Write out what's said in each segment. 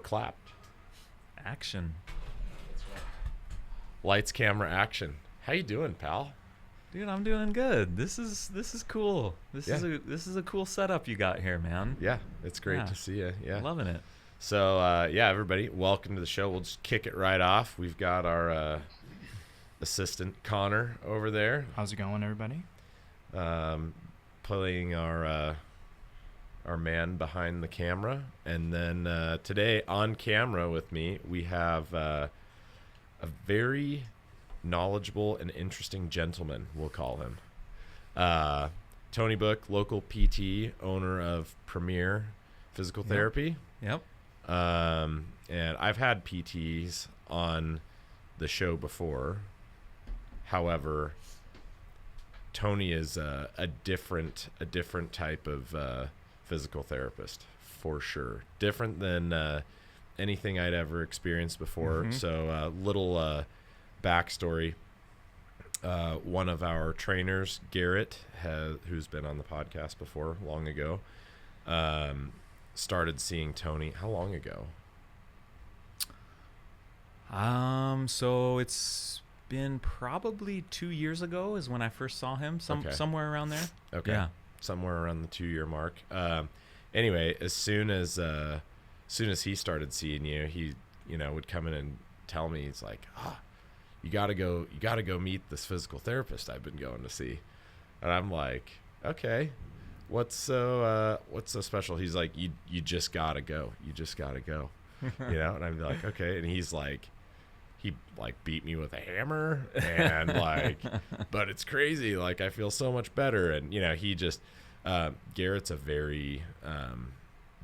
clapped. Action. Lights, camera, action. How you doing, pal? Dude, I'm doing good. This is cool. This is a cool setup you got here, man. Yeah, it's great to see you. Yeah, loving it. So everybody, welcome to the show. We'll just kick it right off. We've got our assistant Connor over there. How's it going, everybody? Playing our man behind the camera, and then today on camera with me we have a very knowledgeable and interesting gentleman, we'll call him. Tony Book, local PT, owner of Premier Physical Therapy. Yep. And I've had PTs on the show before. However, Tony is a different type of physical therapist, for sure. Different than anything I'd ever experienced before. Mm-hmm. So little backstory. One of our trainers, Garrett, who's been on the podcast before long ago, started seeing Tony. How long ago? So it's been probably 2 years ago is when I first saw him. Somewhere around there. Okay. Yeah. Somewhere around the 2-year mark. Anyway, as soon as he started seeing you, he would come in and tell me, he's like, you gotta go meet this physical therapist I've been going to see. And I'm like, okay, what's so special? He's like, you just gotta go. And I'd be like, okay. And he's like, he beat me with a hammer and but it's crazy. Like, I feel so much better. And he just Garrett's a very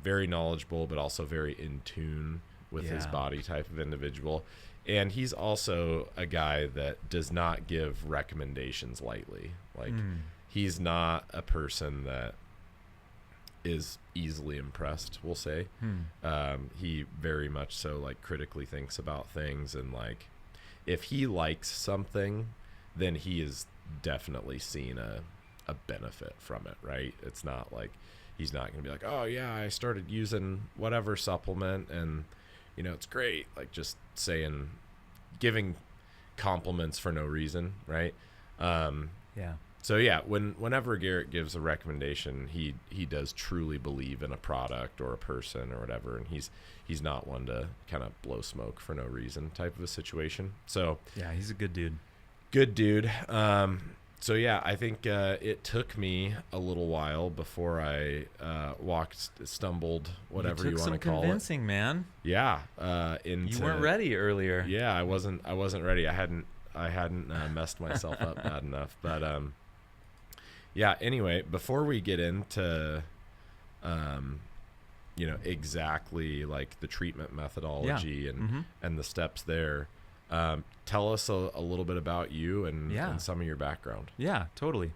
very knowledgeable, but also very in tune with his body type of individual. And he's also a guy that does not give recommendations lightly. He's not a person that is easily impressed, we'll say. He very much so critically thinks about things, and if he likes something, then he is definitely seen a benefit from it, right? It's not he's not going to be like, oh yeah, I started using whatever supplement and it's great. Just saying, giving compliments for no reason, right? So yeah, whenever Garrett gives a recommendation, he does truly believe in a product or a person or whatever, and he's not one to kind of blow smoke for no reason type of a situation. So yeah, he's a good dude. So yeah, I think it took me a little while before I stumbled, whatever you want to call it. Convincing, man. Yeah. You weren't ready earlier. Yeah, I wasn't ready. I hadn't messed myself up bad enough. But yeah. Anyway, before we get into exactly the treatment methodology and the steps there. Tell us a little bit about you and some of your background. Yeah, totally.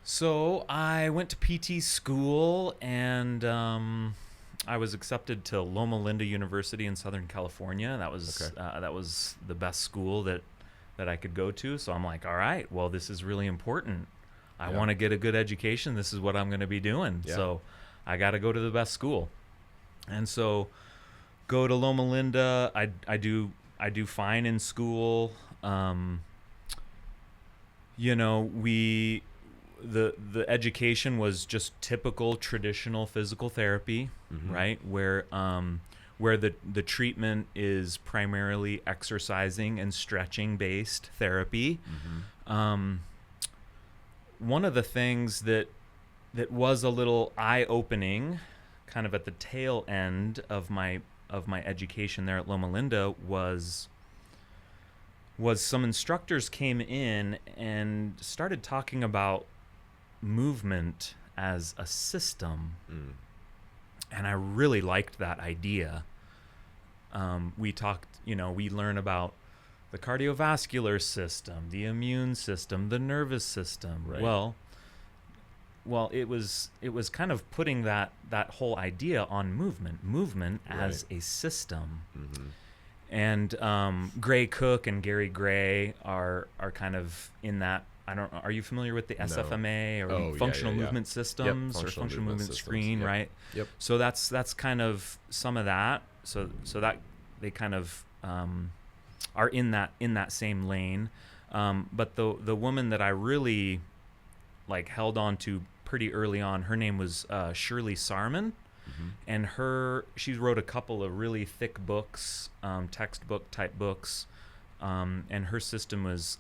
So I went to PT school, and I was accepted to Loma Linda University in Southern California. That was the best school that I could go to. So I'm like, all right, well, this is really important. I want to get a good education. This is what I'm going to be doing. Yeah. So I got to go to the best school. And so go to Loma Linda. I do fine in school. The education was just typical traditional physical therapy, right? Where the treatment is primarily exercising and stretching based therapy. One of the things that was a little eye-opening, kind of at the tail end of my education there at Loma Linda, was some instructors came in and started talking about movement as a system. And I really liked that idea. We talked, we learn about the cardiovascular system, the immune system, the nervous system. Right. Well, it was kind of putting that whole idea on movement as a system. And Gray Cook and Gary Gray are kind of in that. Are you familiar with the SFMA or functional movement systems or functional movement screen, right? Yep. So that's kind of some of that. that they kind of are in that same lane. But the woman that I really like held on to pretty early on, her name was Shirley Sarman. And she wrote a couple of really thick books, textbook type books, and her system was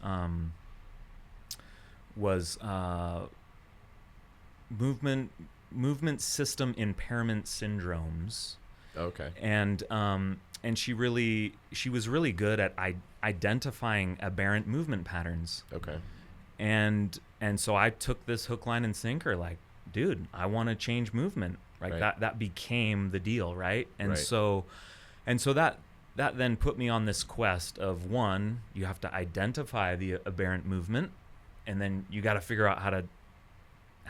movement system impairment syndromes. Okay. And she was really good at identifying aberrant movement patterns. Okay. And so I took this hook, line, and sinker. Like, dude, I want to change movement. Right. That became the deal. Right. And so that then put me on this quest of, one, you have to identify the aberrant movement, and then you got to figure out how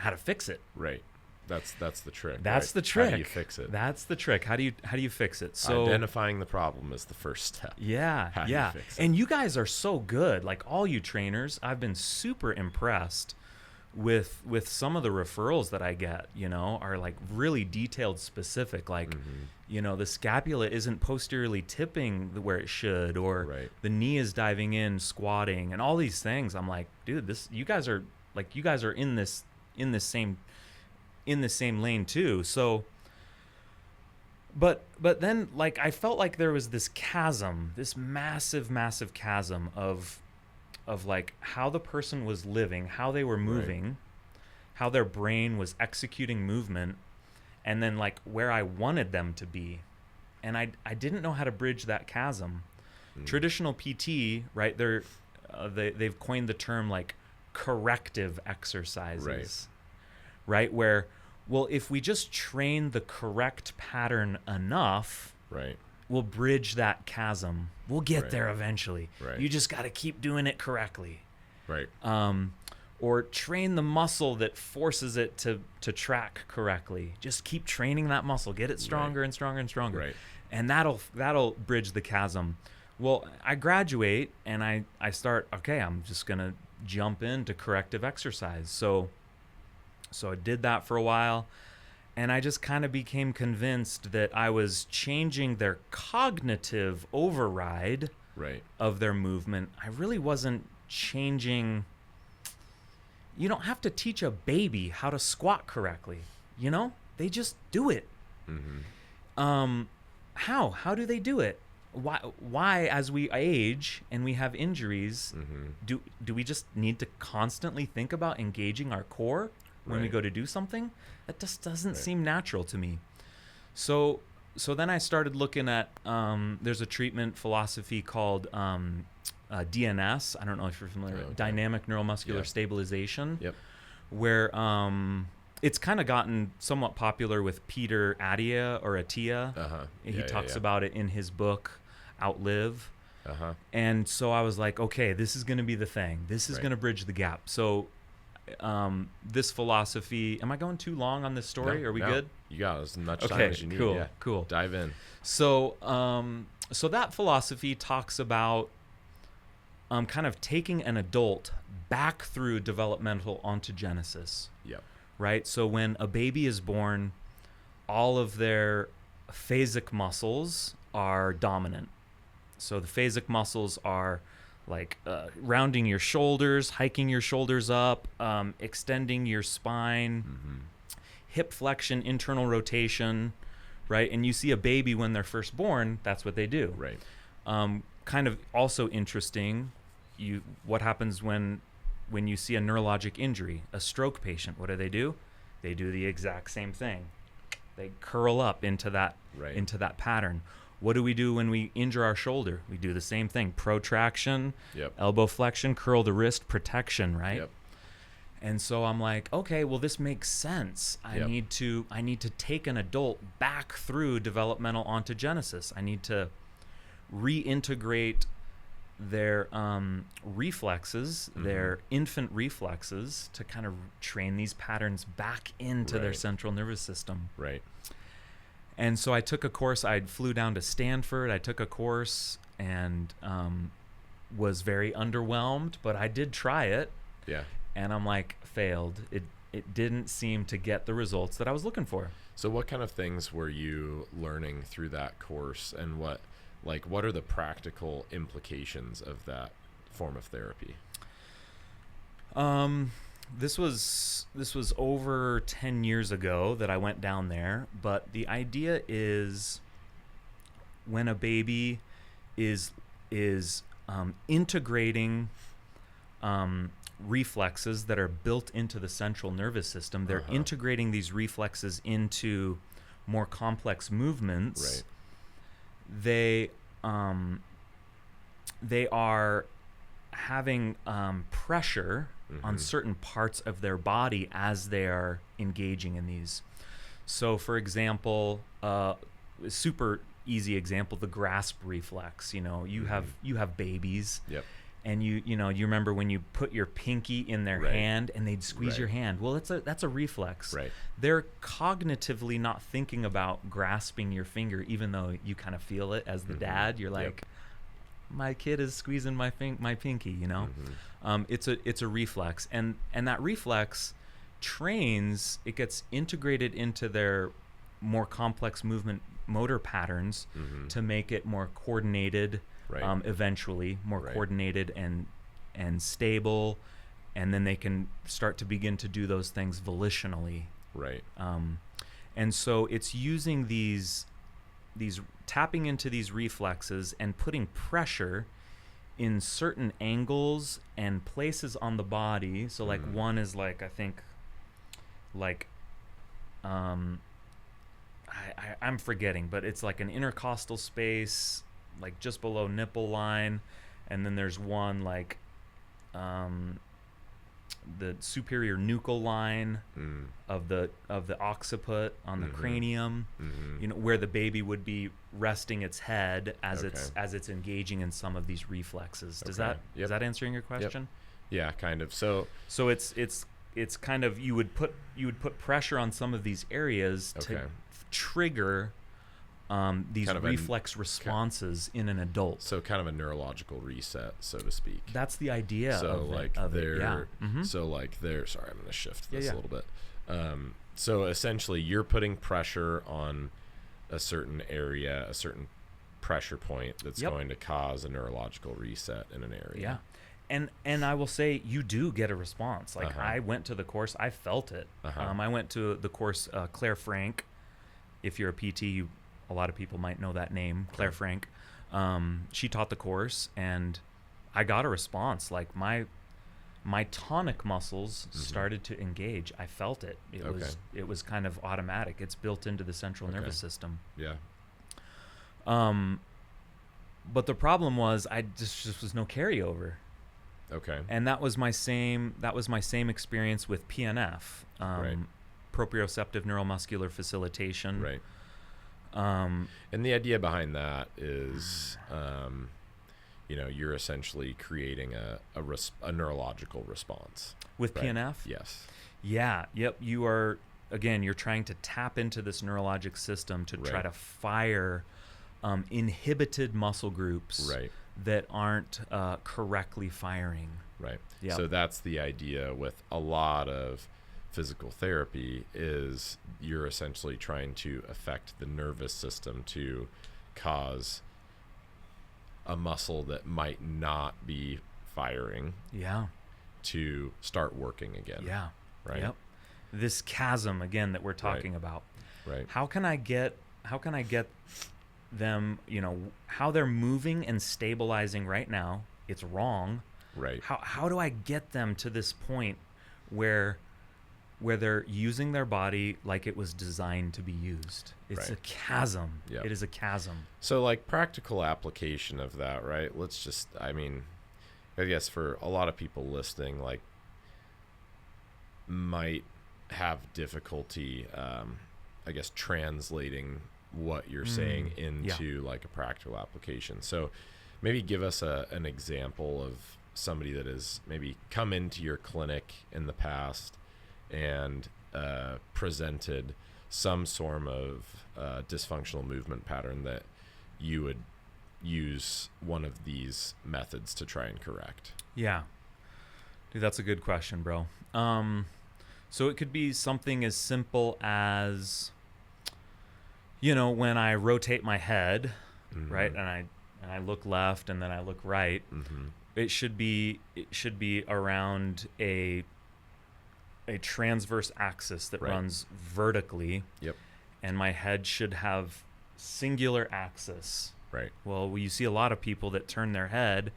to fix it. Right. That's the trick. That's the trick. How do you fix it? That's the trick. How do you fix it? So identifying the problem is the first step. Yeah. How do you fix it? And you guys are so good. Like, all you trainers, I've been super impressed with some of the referrals that I get, are like really detailed, specific, like, the scapula isn't posteriorly tipping where it should, or the knee is diving in, squatting, and all these things. I'm like, dude, you guys are in this same lane too. So, but then, like, I felt like there was this chasm, this massive chasm of like how the person was living, how they were moving, how their brain was executing movement, and then like where I wanted them to be. And I didn't know how to bridge that chasm. Traditional PT, right? They've coined the term like corrective exercises, right? Where, well, if we just train the correct pattern enough, we'll bridge that chasm. We'll get there eventually. You just got to keep doing it correctly. Or train the muscle that forces it to track correctly. Just keep training that muscle. Get it stronger and stronger and stronger. And that'll bridge the chasm. Well, I graduate and I start, okay, I'm just going to jump into corrective exercise. So I did that for a while. And I just kind of became convinced that I was changing their cognitive override of their movement. I really wasn't changing. You don't have to teach a baby how to squat correctly. They just do it. How do they do it? Why as we age and we have injuries, do we just need to constantly think about engaging our core when we go to do something? That just doesn't seem natural to me. So then I started looking at, there's a treatment philosophy called DNS. I don't know if you're familiar with dynamic neuromuscular stabilization, where it's kind of gotten somewhat popular with Peter Attia. He talks about it in his book, Outlive. And so I was like, okay, this is going to be the thing. This is going to bridge the gap. So this philosophy, am I going too long on this story? Are we good? You got as much time as you need. Cool. Dive in. So that philosophy talks about kind of taking an adult back through developmental ontogenesis. Right? So when a baby is born, all of their phasic muscles are dominant. So the phasic muscles are like rounding your shoulders, hiking your shoulders up, extending your spine, hip flexion, internal rotation, right? And you see a baby when they're first born, that's what they do. Kind of also interesting, what happens when you see a neurologic injury, a stroke patient, what do? They do the exact same thing. They curl up into that pattern. What do we do when we injure our shoulder? We do the same thing. Protraction, elbow flexion, curl the wrist, protection, right? And so I'm like, okay, well, this makes sense. I need to take an adult back through developmental ontogenesis. I need to reintegrate their reflexes, their infant reflexes, to kind of train these patterns back into their central nervous system. And so I took a course. I flew down to Stanford. I took a course and was very underwhelmed, but I did try it. And I'm like, failed. it didn't seem to get the results that I was looking for. So what kind of things were you learning through that course, and what are the practical implications of that form of therapy? This was over 10 years ago that I went down there, but the idea is when a baby is integrating reflexes that are built into the central nervous system, they're integrating these reflexes into more complex movements. Right. They are having pressure on certain parts of their body as they are engaging in these. So, for example, super easy example, the grasp reflex. You have babies. Yep. And you remember when you put your pinky in their hand and they'd squeeze your hand. Well, that's a reflex. Right. They're cognitively not thinking about grasping your finger, even though you kind of feel it as the dad. You're like, my kid is squeezing my pinky. It's a reflex, and that reflex trains. It gets integrated into their more complex motor patterns to make it more coordinated. Right. Eventually more coordinated and stable, and then they can start to begin to do those things volitionally. Right. And so it's using these tapping into these reflexes and putting pressure in certain angles and places on the body. So like one is like, I think like I'm forgetting, but it's like an intercostal space, like just below nipple line, and then there's one like the superior nuchal line of the occiput on the cranium, where the baby would be resting its head as it's engaging in some of these reflexes. Is that answering your question? Yep. Yeah, kind of. So it's kind of you would put pressure on some of these areas to trigger these kind of reflex responses in an adult. So kind of a neurological reset, so to speak. That's the idea. So of like it. they're Yeah. so like they're sorry, I'm going to shift this a little bit. So essentially, you're putting pressure on a certain area, a certain pressure point that's going to cause a neurological reset in an area. Yeah. And I will say you do get a response. Like I went to the course, I felt it. I went to the course Claire Frank. If you're a PT, a lot of people might know that name, Claire Frank. She taught the course, and I got a response. Like my tonic muscles started to engage. I felt it. It was kind of automatic. It's built into the central nervous system. Yeah. But the problem was I just was no carryover. Okay. And that was my same experience with PNF, proprioceptive neuromuscular facilitation. Right. And the idea behind that is, you're essentially creating a neurological response with PNF. Yes. Yeah. Yep. You're trying to tap into this neurologic system to try to fire inhibited muscle groups that aren't correctly firing. Right. Yep. So that's the idea with a lot of physical therapy is you're essentially trying to affect the nervous system to cause a muscle that might not be firing to start working again. Yeah. Right. Yep. This chasm again that we're talking about. Right. How can I get them, how they're moving and stabilizing right now? It's wrong. Right. How do I get them to this point where they're using their body like it was designed to be used? It's a chasm. Yep. It is a chasm. So like practical application of that, right? I guess for a lot of people listening, like might have difficulty, translating what you're saying into like a practical application. So maybe give us an example of somebody that has maybe come into your clinic in the past and presented some sort of dysfunctional movement pattern that you would use one of these methods to try and correct. Yeah. Dude, that's a good question, bro. So it could be something as simple as, when I rotate my head, right, and I look left and then I look right, it should be around a transverse axis that runs vertically. Yep. And my head should have singular axis. Right. Well, you see a lot of people that turn their head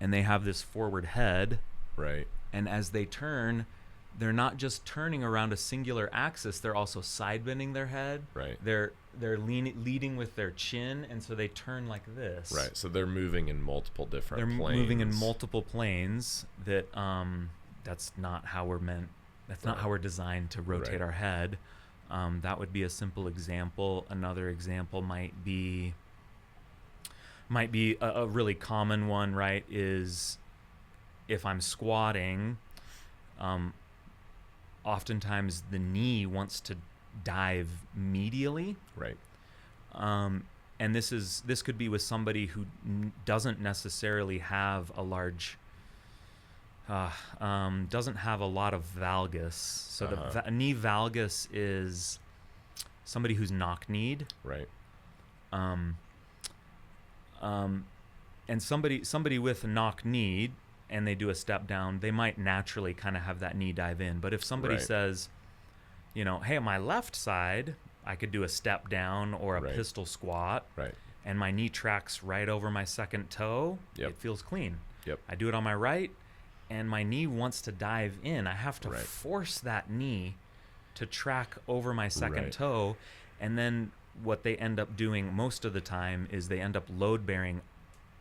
and they have this forward head. Right. And as they turn, they're not just turning around a singular axis, they're also side bending their head. Right. They're leading with their chin, and so they turn like this. Right. So they're moving in multiple different planes. They're moving in multiple planes that that's not how we're meant. That's not how we're designed to rotate our head. That would be a simple example. Another example might be a really common one, right? Is if I'm squatting, oftentimes the knee wants to dive medially. Right. And this could be with somebody who doesn't necessarily have a large, doesn't have a lot of valgus. So the knee valgus is somebody who's knock-kneed. Right. And somebody with a knock-kneed and they do a step down, they might naturally kind of have that knee dive in. But if somebody says, hey, on my left side, I could do a step down or a pistol squat, and my knee tracks right over my second toe, it feels clean. Yep. I do it on my right, and my knee wants to dive in. I have to force that knee to track over my second toe, and then what they end up doing most of the time is they end up load bearing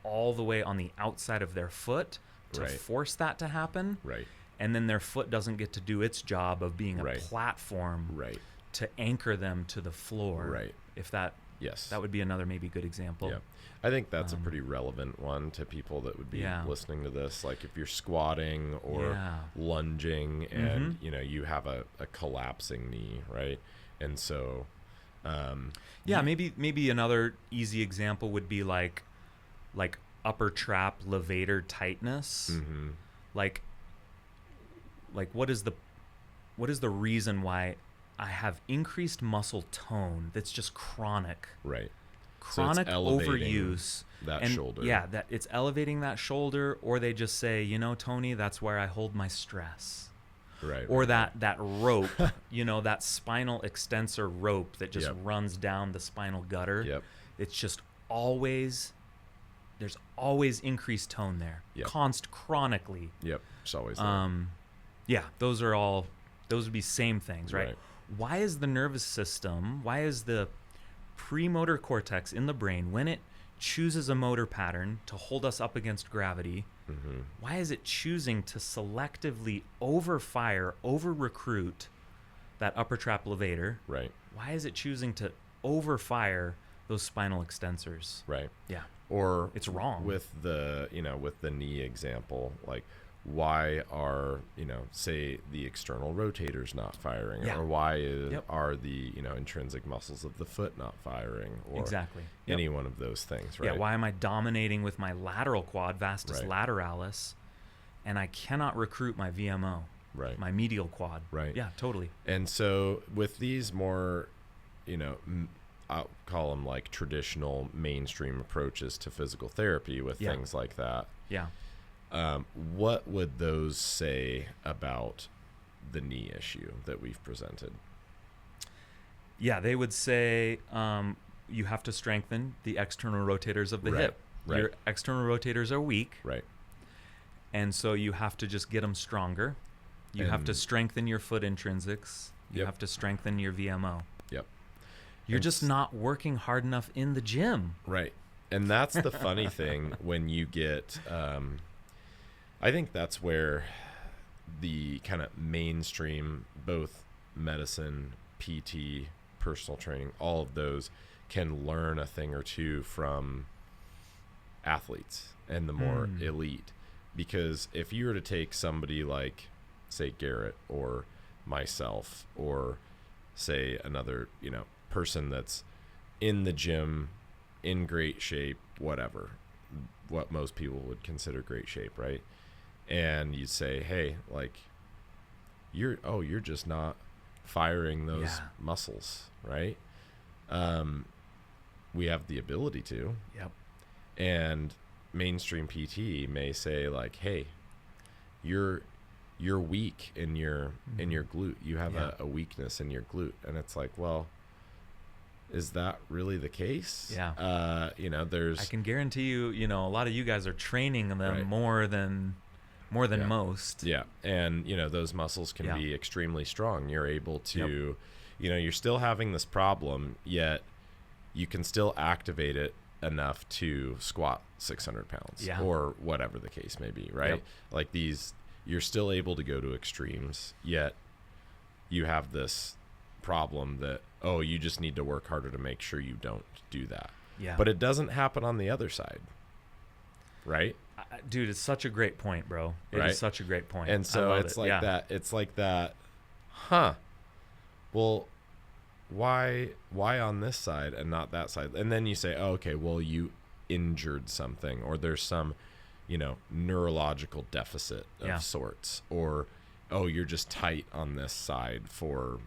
all the way on the outside of their foot to force that to happen. Right. And then their foot doesn't get to do its job of being a platform to anchor them to the floor. Right. If that would be another maybe good example. Yeah. I think that's a pretty relevant one to people that would be listening to this. Like if you're squatting or lunging and you have a collapsing knee, right? And so maybe another easy example would be like upper trap levator tightness. Like what is the reason why I have increased muscle tone that's just chronic? Right. Chronic overuse. That shoulder. Yeah, that it's elevating that shoulder, or they just say, Tony, that's where I hold my stress. Right. Or that rope, that spinal extensor rope that just runs down the spinal gutter. Yep. It's just there's always increased tone there. Yep. Chronically. Yep. It's always there. Those would be same things, right? Why is the nervous system, why is the premotor cortex in the brain, when it chooses a motor pattern to hold us up against gravity, why is it choosing to selectively over-recruit that upper trap levator? Right. Why is it choosing to over-fire those spinal extensors? Right. Yeah. Or it's wrong. With the knee example, like why are, say the external rotators not firing, or why are the, intrinsic muscles of the foot not firing, or any one of those things, right? Yeah, why am I dominating with my lateral quad, vastus lateralis, and I cannot recruit my VMO, my medial quad? Right. Yeah, totally. And so with these more, I'll call them like traditional mainstream approaches to physical therapy with things like that. Yeah. What would those say about the knee issue that we've presented? Yeah, they would say you have to strengthen the external rotators of the hip. Right. Your external rotators are weak. Right. And so you have to just get them stronger. You have to strengthen your foot intrinsics. You have to strengthen your VMO. Yep. You're just not working hard enough in the gym. Right. And that's the funny thing when you get... I think that's where the kind of mainstream, both medicine, PT, personal training, all of those can learn a thing or two from athletes and the more elite. Because if you were to take somebody like, say, Garrett or myself, or say another, person that's in the gym, in great shape, whatever, what most people would consider great shape, right? And you'd say, hey, like, you're just not firing those Yeah. muscles, right? We have the ability to. Yep. And mainstream PT may say like, hey, you're weak in your glute. You have Yeah. a weakness in your glute. And it's like, well, is that really the case? Yeah. There's I can guarantee you, a lot of you guys are training them Right. more than Yeah. most. Yeah. And, those muscles can Yeah. be extremely strong. You're able to, you're still having this problem, yet you can still activate it enough to squat 600 pounds Yeah. or whatever the case may be, right? Yep. Like you're still able to go to extremes, yet you have this problem that, you just need to work harder to make sure you don't do that. Yeah. But it doesn't happen on the other side, right? Dude, it's such a great point, bro. It Right. is such a great point. And I so love it's it. like Yeah. that. It's like that. Huh. Well, why on this side and not that side? And then you say, okay, well, you injured something, or there's some, neurological deficit of Yeah. sorts, or, you're just tight on this side for,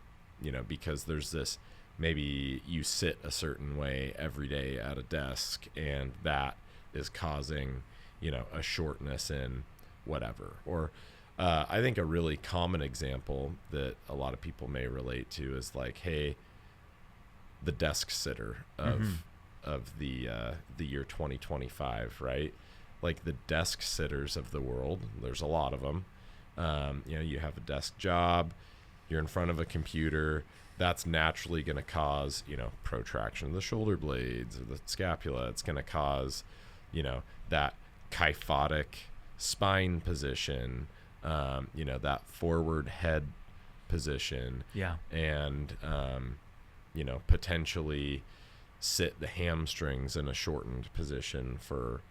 because there's this, maybe you sit a certain way every day at a desk, and that is causing, a shortness in whatever. Or I think a really common example that a lot of people may relate to is like, hey, the desk sitter of the year 2025, right? Like the desk sitters of the world, there's a lot of them. You have a desk job, you're in front of a computer, that's naturally going to cause, protraction of the shoulder blades or the scapula. It's going to cause, that kyphotic spine position, that forward head position. Yeah. And, potentially sit the hamstrings in a shortened position for,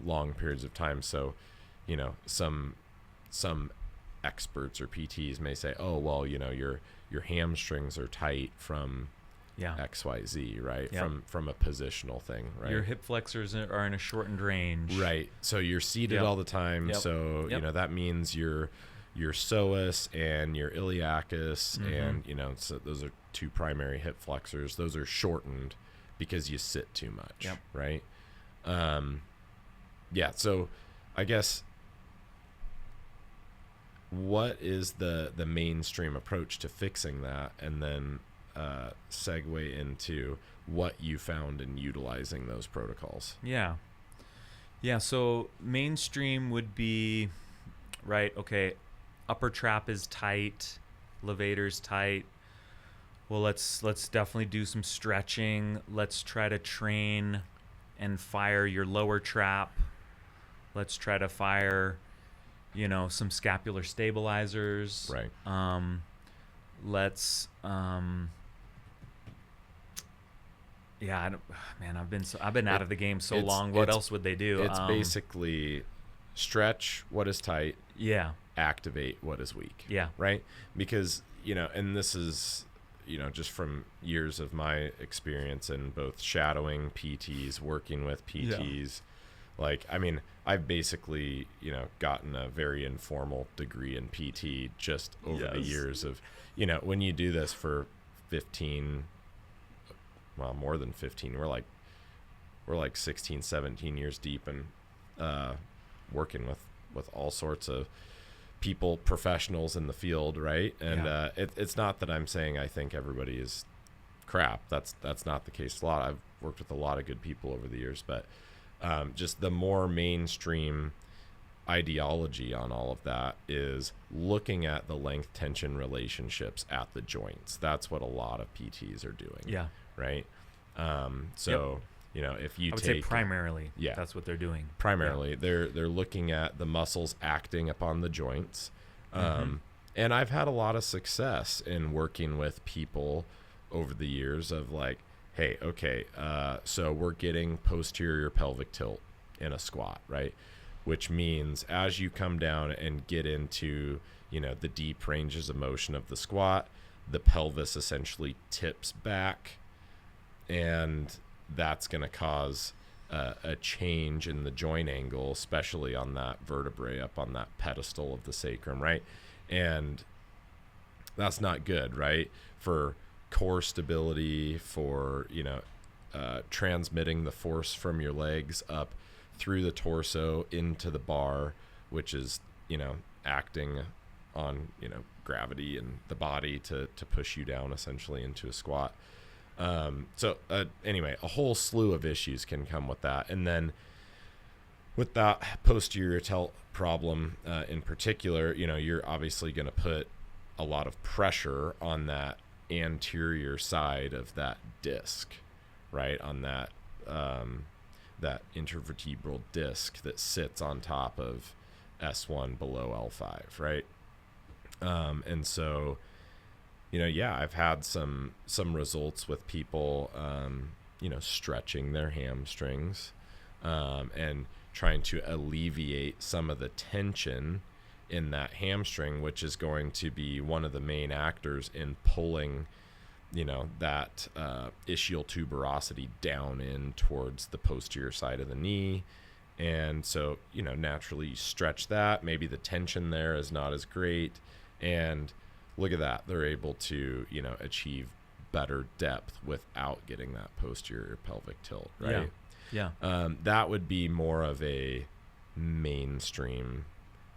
long periods of time. So, some experts or PTs may say, oh, well, your hamstrings are tight from XYZ, right? Yep. From a positional thing, right? Your hip flexors are in a shortened range. Right. So you're seated Yep. all the time. Yep. So, Yep. that means your psoas and your iliacus, and, so those are two primary hip flexors. Those are shortened because you sit too much. Yep. Right. So I guess what is the mainstream approach to fixing that, and then segue into what you found in utilizing those protocols? Yeah. So mainstream would be, right, okay, upper trap is tight, levator's tight. Well, let's definitely do some stretching. Let's try to train and fire your lower trap. Let's try to fire, some scapular stabilizers. Right. Let's I've been out of the game so long. What else would they do? It's basically stretch what is tight, yeah, activate what is weak. Yeah. Right? Because, and this is, just from years of my experience in both shadowing PTs, working with PTs, like, I mean, I've basically, gotten a very informal degree in PT just over the years of, when you do this for 15, well, more than 15, we're like 16, 17 years deep, and working with all sorts of people, professionals in the field, right? And it's not that I'm saying I think everybody is crap. That's not the case. I've worked with a lot of good people over the years, but just the more mainstream ideology on all of that is looking at the length tension relationships at the joints. That's what a lot of PTs are doing. Yeah. Right. If you I would take say primarily, that's what they're doing. Primarily, they're looking at the muscles acting upon the joints. And I've had a lot of success in working with people over the years of like, hey, okay, so we're getting posterior pelvic tilt in a squat, right? Which means as you come down and get into, the deep ranges of motion of the squat, the pelvis essentially tips back, and that's going to cause a change in the joint angle, especially on that vertebrae up on that pedestal of the sacrum, right? And that's not good, right? For core stability, for, transmitting the force from your legs up through the torso into the bar, which is, acting on, gravity and the body to push you down essentially into a squat. Anyway, a whole slew of issues can come with that. And then with that posterior tilt problem in particular, you're obviously going to put a lot of pressure on that anterior side of that disc, right? On that that intervertebral disc that sits on top of S1 below L5, right? And so, I've had some results with people, stretching their hamstrings and trying to alleviate some of the tension in that hamstring, which is going to be one of the main actors in pulling, that ischial tuberosity down in towards the posterior side of the knee. And so, naturally you stretch that. Maybe the tension there is not as great. And look at that. They're able to, achieve better depth without getting that posterior pelvic tilt, right? Yeah. That would be more of a mainstream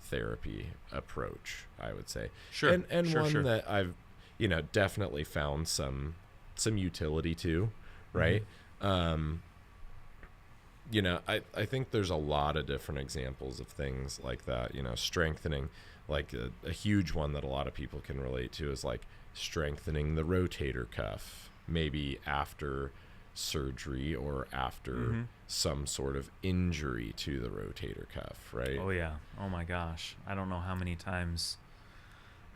therapy approach, I would say. Sure. And sure, one sure. that I've, definitely found some utility to, right? Mm-hmm. I think there's a lot of different examples of things like that, strengthening, like a huge one that a lot of people can relate to is like strengthening the rotator cuff, maybe after surgery or after some sort of injury to the rotator cuff, right? Oh yeah. Oh my gosh. I don't know how many times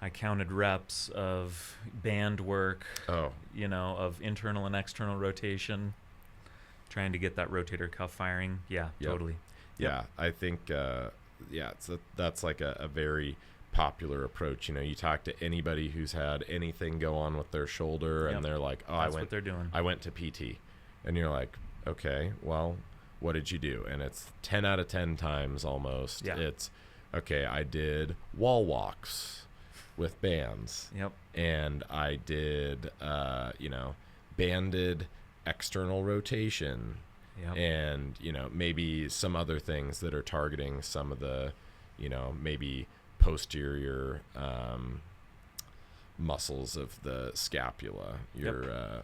I counted reps of band work, of internal and external rotation, trying to get that rotator cuff firing. Yeah, Yep. totally. Yeah, I think, that's like a very popular approach. You talk to anybody who's had anything go on with their shoulder and they're like, That's what they're doing. I went to PT. And you're like, okay, well, what did you do? And it's 10 out of 10 times almost. Yeah. It's, okay, I did wall walks with bands. Yep. And I did, banded external rotation. Yep. And, maybe some other things that are targeting some of the, maybe posterior muscles of the scapula. Your,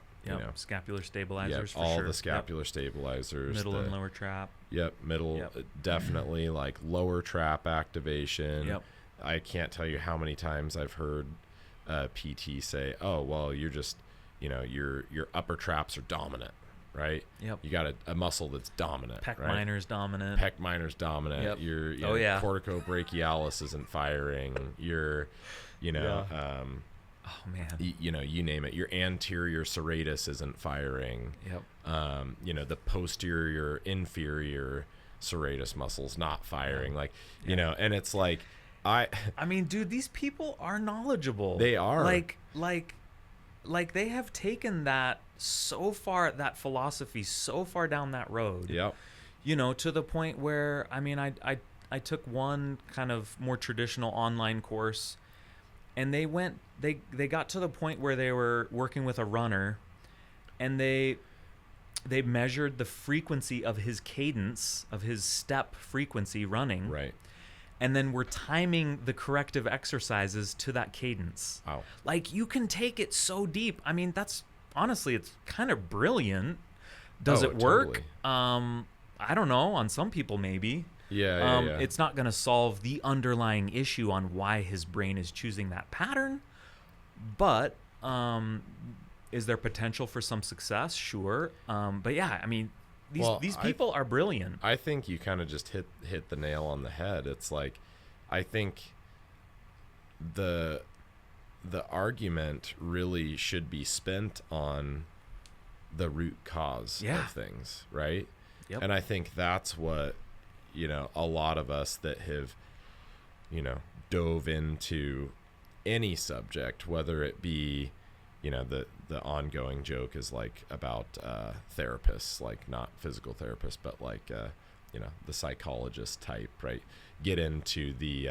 scapular stabilizers for all sure. the scapular stabilizers. Middle and lower trap. Yep, middle, definitely like lower trap activation. Yep. I can't tell you how many times I've heard PT say, "Oh, well, you're just, your upper traps are dominant." Right? Yep. You got a muscle that's dominant. Pec right? minor's dominant. Pec minor's dominant. Yep. Your corticobrachialis isn't firing. Your, Oh man. you name it. Your anterior serratus isn't firing. Yep. The posterior inferior serratus muscles not firing. Like, and it's like I mean, dude, these people are knowledgeable. They are. Like they have taken that so far, that philosophy so far down that road. Yep. To the point where, I mean, I took one kind of more traditional online course, and they got to the point where they were working with a runner, and they measured the frequency of his cadence, of his step frequency running. Right. And then we're timing the corrective exercises to that cadence. Wow. Like, you can take it so deep. I mean, that's honestly, it's kind of brilliant. Does it work? Totally. I don't know. On some people, maybe. Yeah. It's not going to solve the underlying issue on why his brain is choosing that pattern. But is there potential for some success? Sure. But yeah, I mean, these people are brilliant. I think you kind of just hit the nail on the head. It's like, I think the argument really should be spent on the root cause of things, right? Yep. And I think that's what, a lot of us that have, dove into any subject, whether it be, the ongoing joke is like about therapists, like not physical therapists, but like, the psychologist type, right? Get into the,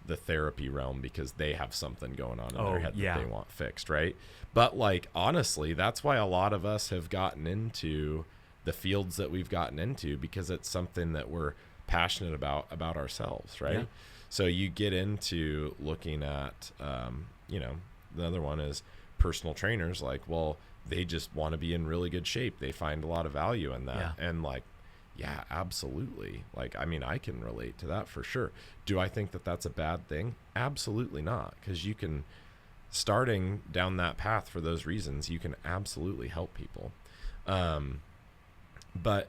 the therapy realm because they have something going on in Oh, their head yeah. that they want fixed, right? But like, honestly, that's why a lot of us have gotten into the fields that we've gotten into, because it's something that we're passionate about ourselves, right? Yeah. So you get into looking at, the other one is personal trainers. Like, well, they just want to be in really good shape. They find a lot of value in that. Yeah. And like, yeah, absolutely. Like, I mean, I can relate to that for sure. Do I think that that's a bad thing? Absolutely not. Because you can, starting down that path for those reasons, you can absolutely help people. But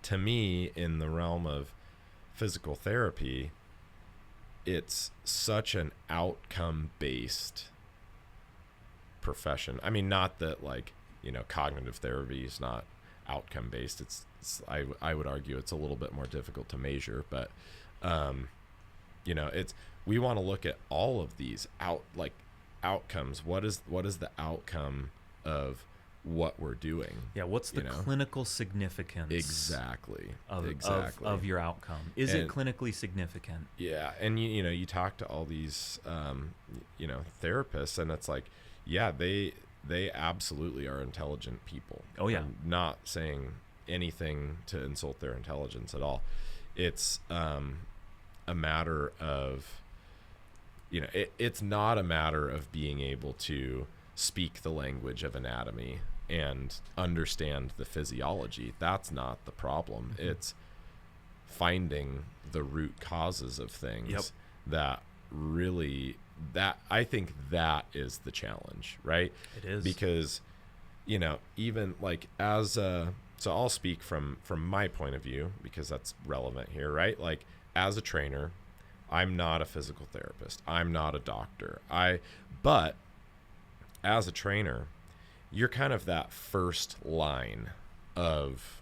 to me, in the realm of physical therapy, it's such an outcome-based profession. I mean, not that like, cognitive therapy is not outcome based. I would argue it's a little bit more difficult to measure, but we want to look at all of these outcomes. What is the outcome of what we're doing? Yeah, what's the clinical significance exactly of your outcome? Is it clinically significant? Yeah, and you talk to all these therapists, and it's like, yeah, they absolutely are intelligent people. Oh yeah. I'm not saying anything to insult their intelligence at all. It's a matter of, it's not a matter of being able to speak the language of anatomy and understand the physiology. That's not the problem. Mm-hmm. It's finding the root causes of things that really, that I think that is the challenge, right? It is. Because, even like so I'll speak from my point of view because that's relevant here, right? Like, as a trainer, I'm not a physical therapist. I'm not a doctor. But as a trainer, you're kind of that first line of,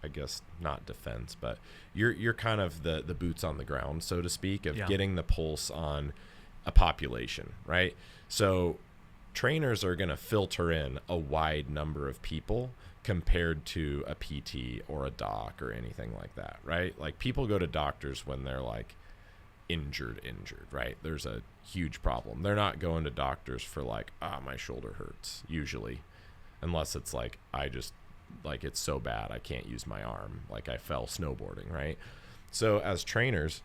I guess, not defense, but you're kind of the boots on the ground, so to speak, of getting the pulse on a population, right? So trainers are going to filter in a wide number of people compared to a PT or a doc or anything like that, right? Like, people go to doctors when they're like injured, right? There's a huge problem. They're not going to doctors for like, my shoulder hurts, usually, unless it's like, it's so bad I can't use my arm, like I fell snowboarding, right? So as trainers,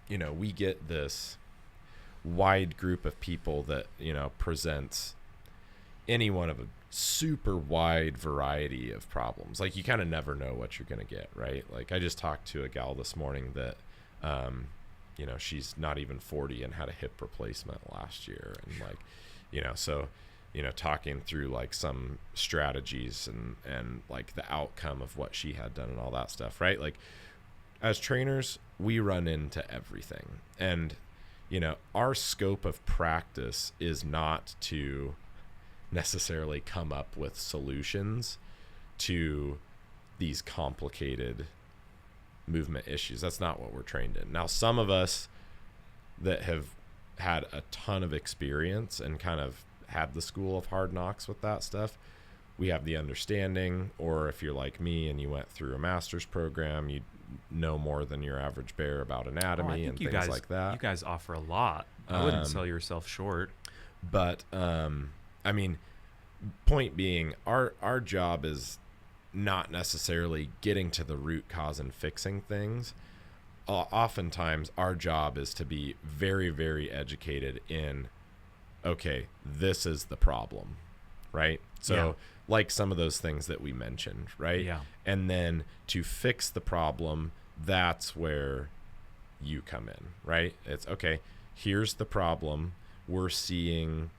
we get this wide group of people that, presents any one of a super wide variety of problems. Like, you kind of never know what you're going to get, right? Like, I just talked to a gal this morning that, she's not even 40 and had a hip replacement last year. And like, so, talking through like some strategies and like the outcome of what she had done and all that stuff, right? Like, as trainers, we run into everything. And, our scope of practice is not to necessarily come up with solutions to these complicated movement issues. That's not what we're trained in. Now, some of us that have had a ton of experience and kind of had the school of hard knocks with that stuff, we have the understanding. Or if you're like me and you went through a master's program, you know more than your average bear about anatomy and things like that. You guys offer a lot. I wouldn't sell yourself short. But I mean, point being, our job is not necessarily getting to the root cause and fixing things. Oftentimes our job is to be very, very educated in, okay, this is the problem, right? So like some of those things that we mentioned, right? Yeah. And then to fix the problem, that's where you come in, right? It's okay, here's the problem. We're seeing,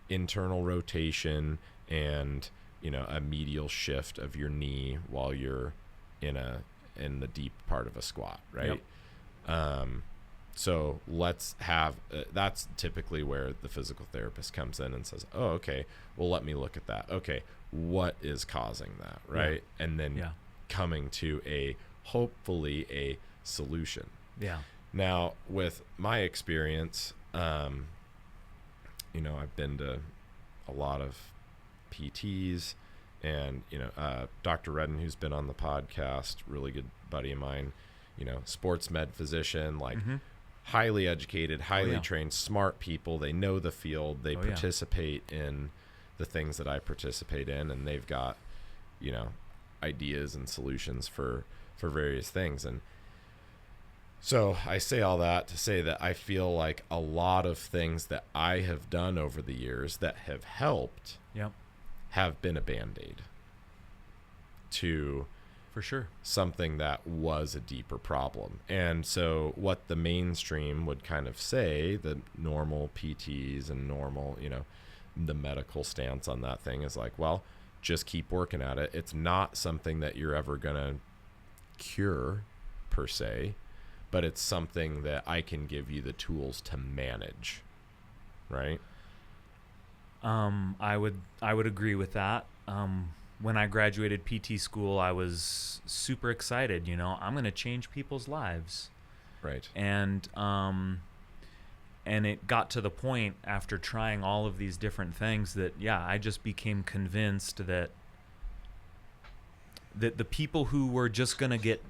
internal rotation and, a medial shift of your knee while you're in the deep part of a squat, right? Yep. So let's have, that's typically where the physical therapist comes in and says, oh, okay, well, let me look at that. Okay, what is causing that, right? Yeah. And then coming to hopefully a solution. Yeah. Now, with my experience, I've been to a lot of PTs, and Dr. Redden, who's been on the podcast, really good buddy of mine, sports med physician, like Mm-hmm. highly educated, highly yeah. trained, smart people. They know the field. They Oh, yeah. participate in the things that I participate in, and they've got, ideas and solutions for various things. And so I say all that to say that I feel like a lot of things that I have done over the years that have helped Yep. have been a Band-Aid to For sure. something that was a deeper problem. And so what the mainstream would kind of say, the normal PTs and normal, the medical stance on that thing is like, well, just keep working at it. It's not something that you're ever going to cure per se, but it's something that I can give you the tools to manage. Right? I would agree with that. When I graduated PT school, I was super excited. I'm going to change people's lives. Right. And it got to the point after trying all of these different things that, I just became convinced that the people who were just going to get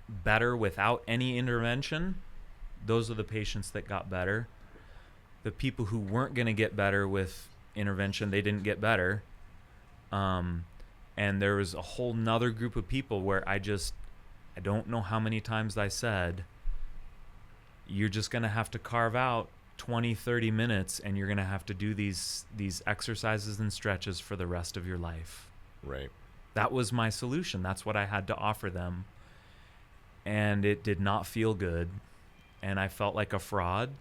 better without any intervention, those are the patients that got better. The people who weren't going to get better with intervention, they didn't get better. And there was a whole nother group of people where I don't know how many times I said, you're just going to have to carve out 20, 30 minutes and you're going to have to do these exercises and stretches for the rest of your life. Right. That was my solution. That's what I had to offer them. And it did not feel good. And I felt like a fraud.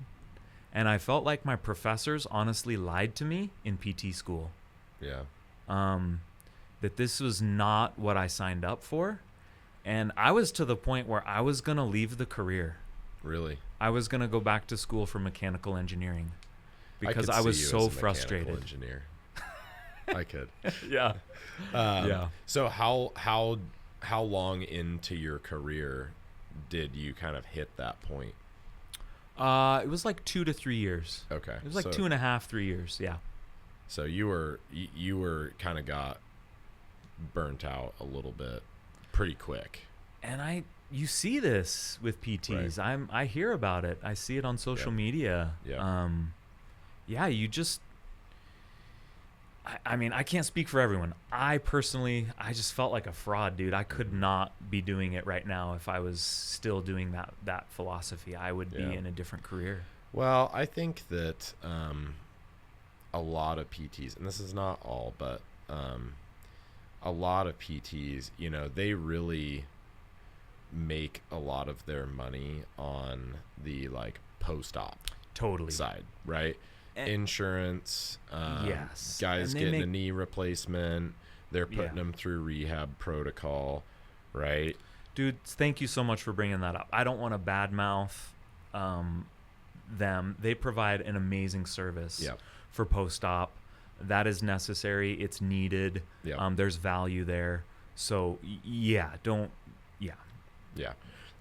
And I felt like my professors honestly lied to me in PT school. Yeah. That this was not what I signed up for. And I was to the point where I was going to leave the career. Really? I was going to go back to school for mechanical engineering because I could was see you so as a mechanical frustrated. engineer. I could. Yeah. Yeah. So how long into your career did you kind of hit that point? It was like 2 to 3 years. Okay. It was like 2.5, 3 years. Yeah. So you were kind of got burnt out a little bit pretty quick. And you see this with PTs. Right. I hear about it. I see it on social media. Yeah. You just I mean, I can't speak for everyone. I just felt like a fraud, dude. I could not be doing it right now if I was still doing that philosophy. I would be in a different career. Well, I think that a lot of PTs, and this is not all, but a lot of PTs, they really make a lot of their money on the like post-op Totally side, right? Insurance, yes, guys getting a knee replacement, they're putting them through rehab protocol, right? Dude, thank you so much for bringing that up. I don't want to badmouth them. They provide an amazing service for post-op. That is necessary. It's needed. There's value there. So yeah.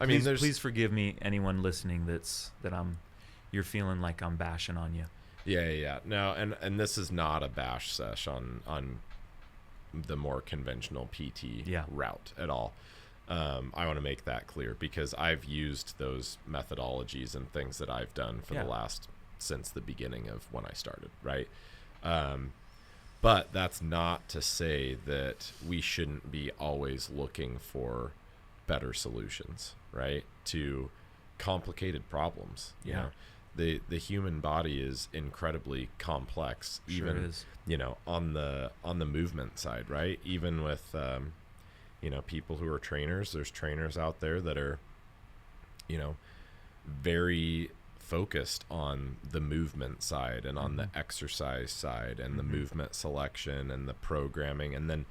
I mean, please forgive me, anyone listening you're feeling like I'm bashing on you. Yeah. No, and this is not a bash sesh on the more conventional PT route at all. I want to make that clear because I've used those methodologies and things that I've done for since the beginning of when I started, right? But that's not to say that we shouldn't be always looking for better solutions, right? To complicated problems. You know, the human body is incredibly complex, even on the movement side, right? Even with people who are trainers, there's trainers out there that are very focused on the movement side and on the exercise side and the movement selection and the programming, and then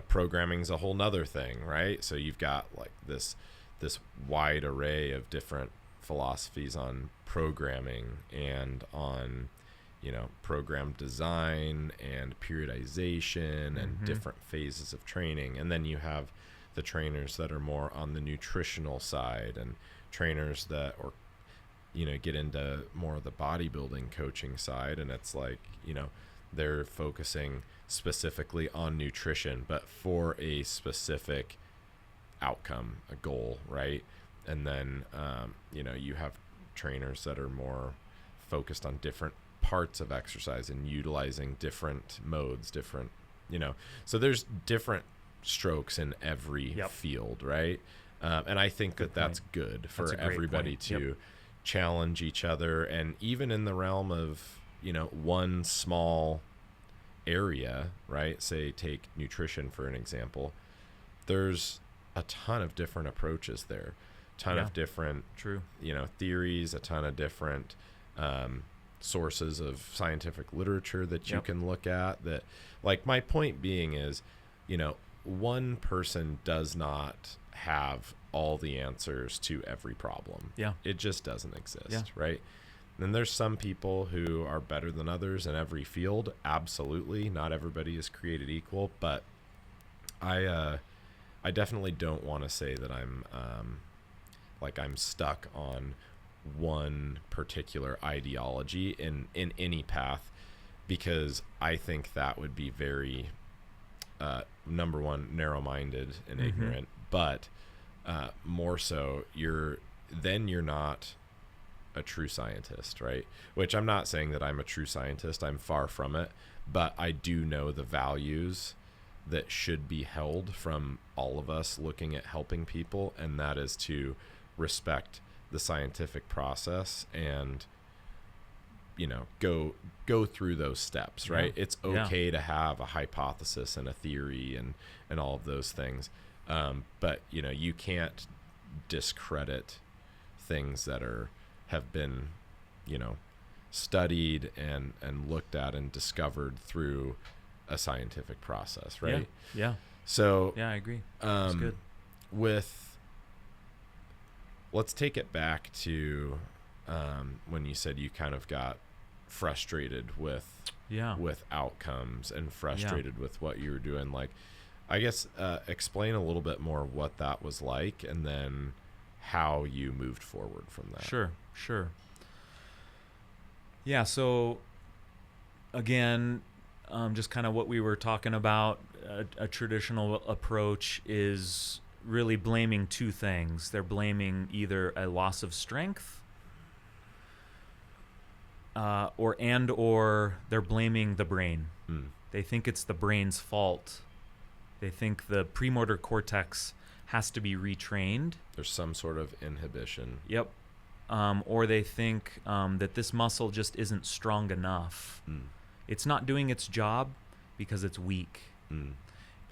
programming is a whole nother thing, right? So you've got like this wide array of different philosophies on programming and on program design and periodization and different phases of training. And then you have the trainers that are more on the nutritional side, and trainers that get into more of the bodybuilding coaching side, and it's like they're focusing specifically on nutrition but for a specific outcome, a goal, right? And then, you have trainers that are more focused on different parts of exercise and utilizing different modes, so there's different strokes in every field, right? And I think that's good for everybody to challenge each other. And even in the realm of, one small area, right? Say, take nutrition for an example. There's a ton of different approaches there, of different, theories, a ton of different sources of scientific literature that you can look at. That, like, my point being is, one person does not have all the answers to every problem. Yeah. It just doesn't exist, right? And there's some people who are better than others in every field. Absolutely. Not everybody is created equal, but I definitely don't want to say that I'm stuck on one particular ideology in any path, because I think that would be very, number one, narrow-minded and ignorant, but more so, you're not a true scientist, right? Which I'm not saying that I'm a true scientist. I'm far from it, but I do know the values that should be held from all of us looking at helping people, and that is to respect the scientific process and go through those steps, right? It's okay to have a hypothesis and a theory and all of those things, but you can't discredit things that have been studied and looked at and discovered through a scientific process, right? So I agree. That's good. Let's take it back to when you said you kind of got frustrated with outcomes and frustrated with what you were doing. Like, I guess explain a little bit more what that was like, and then how you moved forward from that. Sure. Yeah, so again, just kind of what we were talking about, a traditional approach is really blaming two things. They're blaming either a loss of strength or they're blaming the brain. They think it's the brain's fault. They think the premotor cortex has to be retrained. There's some sort of inhibition. Yep. Or they think that this muscle just isn't strong enough. It's not doing its job because it's weak.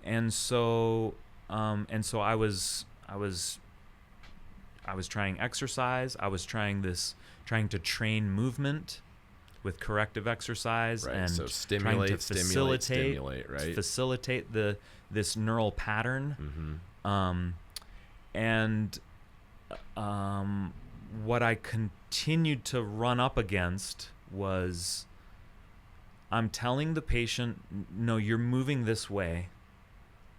And so I was trying exercise. I was trying to train movement with corrective exercise, right. And so trying to facilitate, right? Facilitate this neural pattern. What I continued to run up against was, I'm telling the patient, no, you're moving this way.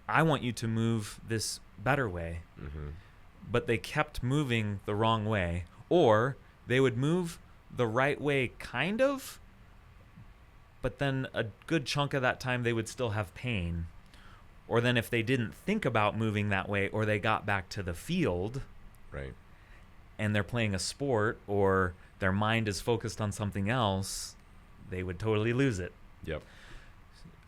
I want you to move this better way. But they kept moving the wrong way, or they would move the right way kind of, but then a good chunk of that time they would still have pain. Or then if they didn't think about moving that way, or they got back to the field, right, and they're playing a sport, or their mind is focused on something else, they would totally lose it. Yep.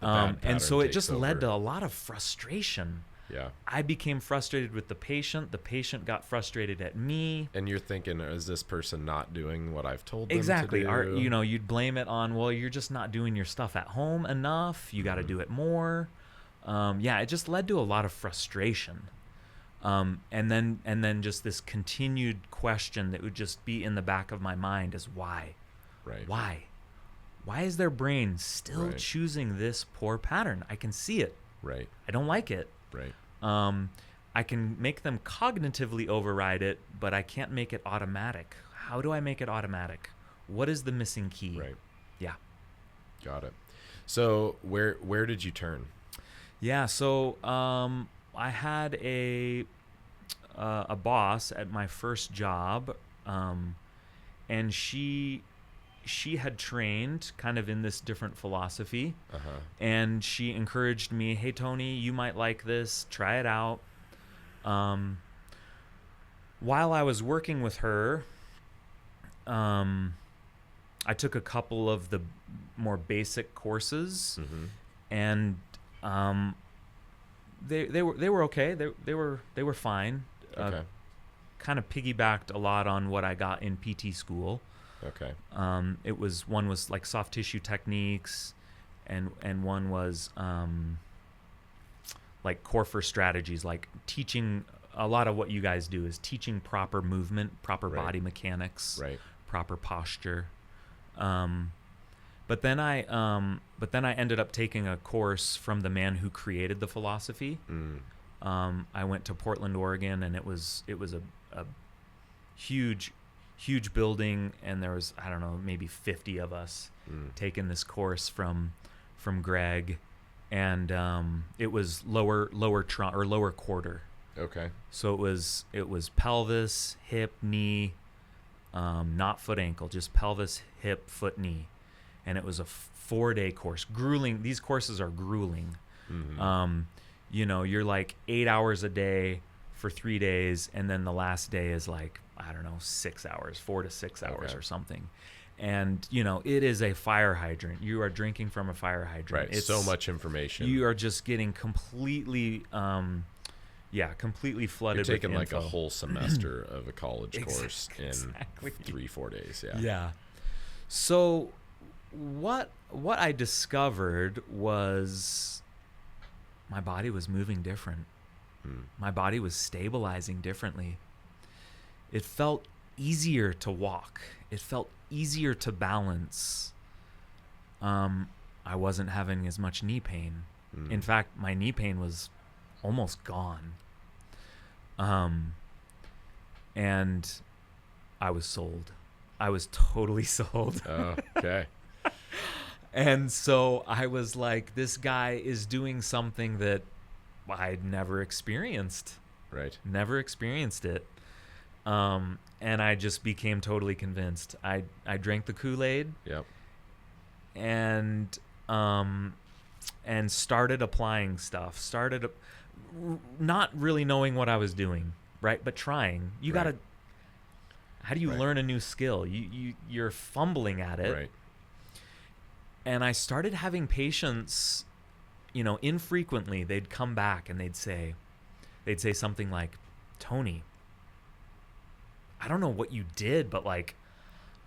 And so it just led to a lot of frustration. Yeah. I became frustrated with the patient. The patient got frustrated at me. And you're thinking, is this person not doing what I've told them exactly. to do? You'd blame it on, well, you're just not doing your stuff at home enough. You got to do it more. It just led to a lot of frustration. And then just this continued question that would just be in the back of my mind is why? Right. Why is their brain still choosing this poor pattern? I can see it. Right. I don't like it. Right. I can make them cognitively override it, but I can't make it automatic. How do I make it automatic? What is the missing key? Right. Yeah. Got it. So where did you turn? Yeah. So I had a boss at my first job, and she had trained kind of in this different philosophy, and she encouraged me, hey, Tony, you might like this, try it out. while I was working with her, I took a couple of the more basic courses, and they were okay. They were fine. Okay. Kind of piggybacked a lot on what I got in PT school. Okay. One was like soft tissue techniques, and one was like core for strategies, like teaching. A lot of what you guys do is teaching proper movement, proper body mechanics, proper posture. But then I ended up taking a course from the man who created the philosophy. I went to Portland, Oregon, and it was a huge building, and there was, I don't know, maybe 50 of us taking this course from Greg, and it was lower quarter. Okay. So it was pelvis, hip, knee, not foot, ankle, just pelvis, hip, foot, knee, and it was a 4-day course. Grueling. These courses are grueling. You're like 8 hours a day for 3 days, and then the last day is like, I don't know, 6 hours, 4 to 6 hours or something. And it is a fire hydrant. You are drinking from a fire hydrant. Right. It's so much information. You are just getting completely completely flooded. You're taking with like info. a whole semester of a college course in 3-4 days. Yeah. So what I discovered was my body was moving different. My body was stabilizing differently. It felt easier to walk. It felt easier to balance. I wasn't having as much knee pain. In fact, my knee pain was almost gone. And I was sold. I was totally sold. Oh, okay. And so I was like, this guy is doing something that I'd never experienced. Right. Never experienced it. And I just became totally convinced. I drank the Kool-Aid. Yep. And started applying stuff. Not really knowing what I was doing, right? But trying. You got to. How do you learn a new skill? You're fumbling at it. Right. And I started having patients, infrequently, they'd come back and they'd say something like, Tony, I don't know what you did, but like,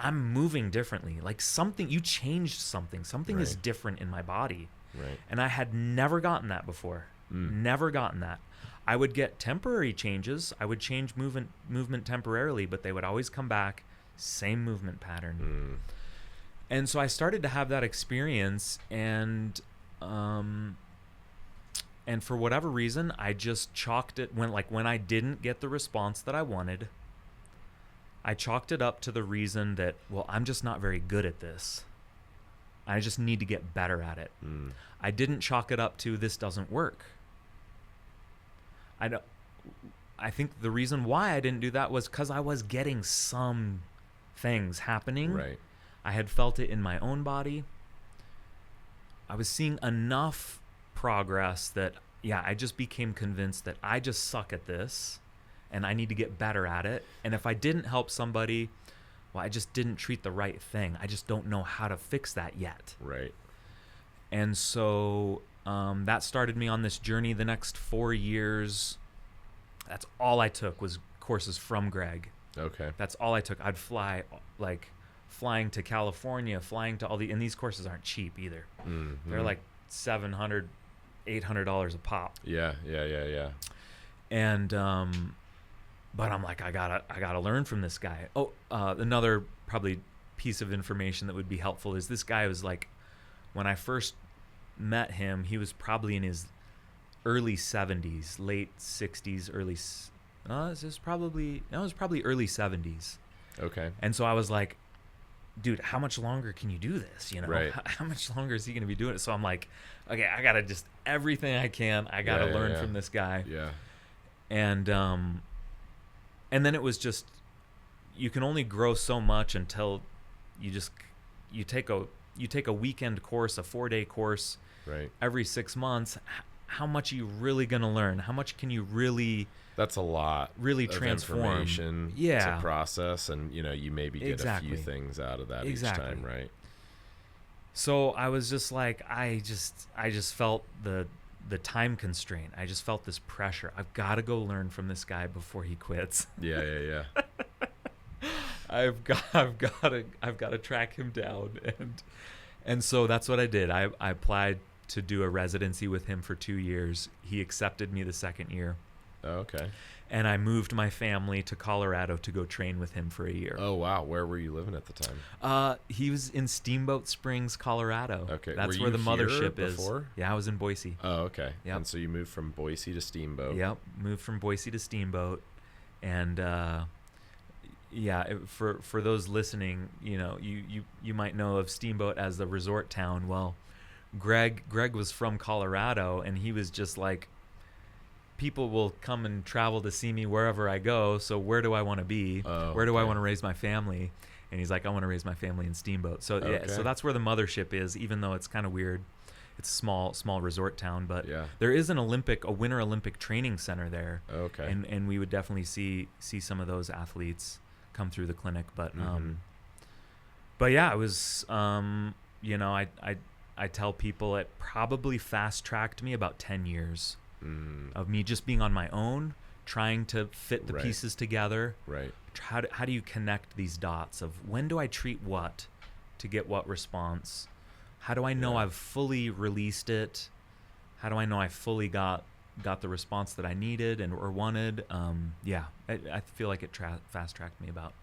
I'm moving differently. Like you changed something. Something is different in my body. Right. And I had never gotten that before. Never gotten that. I would get temporary changes. I would change movement temporarily, but they would always come back, same movement pattern. And so I started to have that experience, and for whatever reason, I just chalked it when I didn't get the response that I wanted. I chalked it up to the reason that, well, I'm just not very good at this. I just need to get better at it. I didn't chalk it up to this doesn't work. I think the reason why I didn't do that was because I was getting some things happening. Right. I had felt it in my own body. I was seeing enough progress that, I just became convinced that I just suck at this and I need to get better at it. And if I didn't help somebody, well, I just didn't treat the right thing. I just don't know how to fix that yet. Right. And so that started me on this journey. The next 4 years, that's all I took was courses from Greg. Okay. That's all I took. I'd flying to California, flying to and these courses aren't cheap either. They're like $700, $800 a pop. Yeah. And but I'm like, I gotta learn from this guy. Another probably piece of information that would be helpful is this guy was like, when I first met him, he was probably in his early 70s, late 60s, it was probably early 70s. Okay. And so I was like, dude, how much longer can you do this? Right. How much longer is he going to be doing it? So I'm like, okay, I got to just everything I can. I got to learn from this guy. Yeah. And then it was just, you can only grow so much until you take a weekend course, a 4-day course, right, every 6 months. How much are you really going to learn? How much can you really That's a lot. Really of transform. information Yeah. to process, and you maybe get Exactly. a few things out of that Exactly. each time, right? So I was just like, I just felt the time constraint. I just felt this pressure. I've got to go learn from this guy before he quits. Yeah. I've got to track him down, and so that's what I did. I applied to do a residency with him for 2 years. He accepted me the second year. Oh, okay. And I moved my family to Colorado to go train with him for a year. Oh, wow. Where were you living at the time? He was in Steamboat Springs, Colorado. Okay. That's Were where the you mothership here is. before? Yeah, I was in Boise. Oh, okay. Yep. And so you moved from Boise to Steamboat. Yep, moved from Boise to Steamboat, and for those listening, you might know of Steamboat as the resort town. Well, Greg was from Colorado, and he was just like, people will come and travel to see me wherever I go. So where do I want to be? Oh, where do I okay. want to raise my family? And he's like, I want to raise my family in Steamboat. So yeah, Okay. so that's where the mothership is. Even though it's kind of weird, it's a small resort town, but Yeah. there is a Winter Olympic training center there. Okay. And we would definitely see some of those athletes come through the clinic. But but yeah, it was I tell people it probably fast tracked me about 10 years of me just being on my own, trying to fit the Right. pieces together. Right. How do you connect these dots of when do I treat what to get what response? How do I know Yeah. I've fully released it? How do I know I fully got the response that I needed or wanted? I feel like it fast tracked me about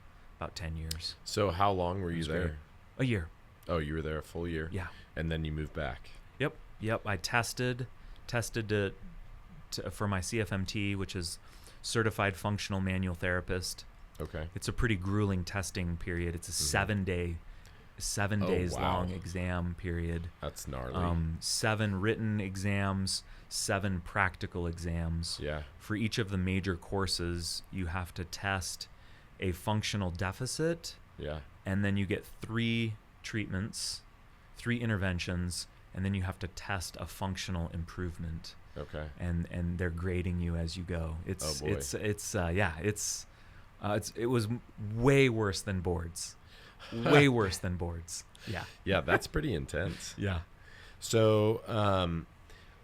10 years. So how long were you was there? great. A year. Oh, you were there a full year? Yeah. And then you moved back. Yep. I tested to for my CFMT, which is Certified Functional Manual Therapist. Okay. It's a pretty grueling testing period. It's a 7 days wow. long exam period. That's gnarly. 7 written exams, 7 practical exams. Yeah. For each of the major courses, you have to test a functional deficit, Yeah. and then you get 3 treatments, 3 interventions, and then you have to test a functional improvement. Okay. And they're grading you as you go. It was way worse than boards. Way worse than boards. Yeah. Yeah, that's pretty intense. Yeah. So,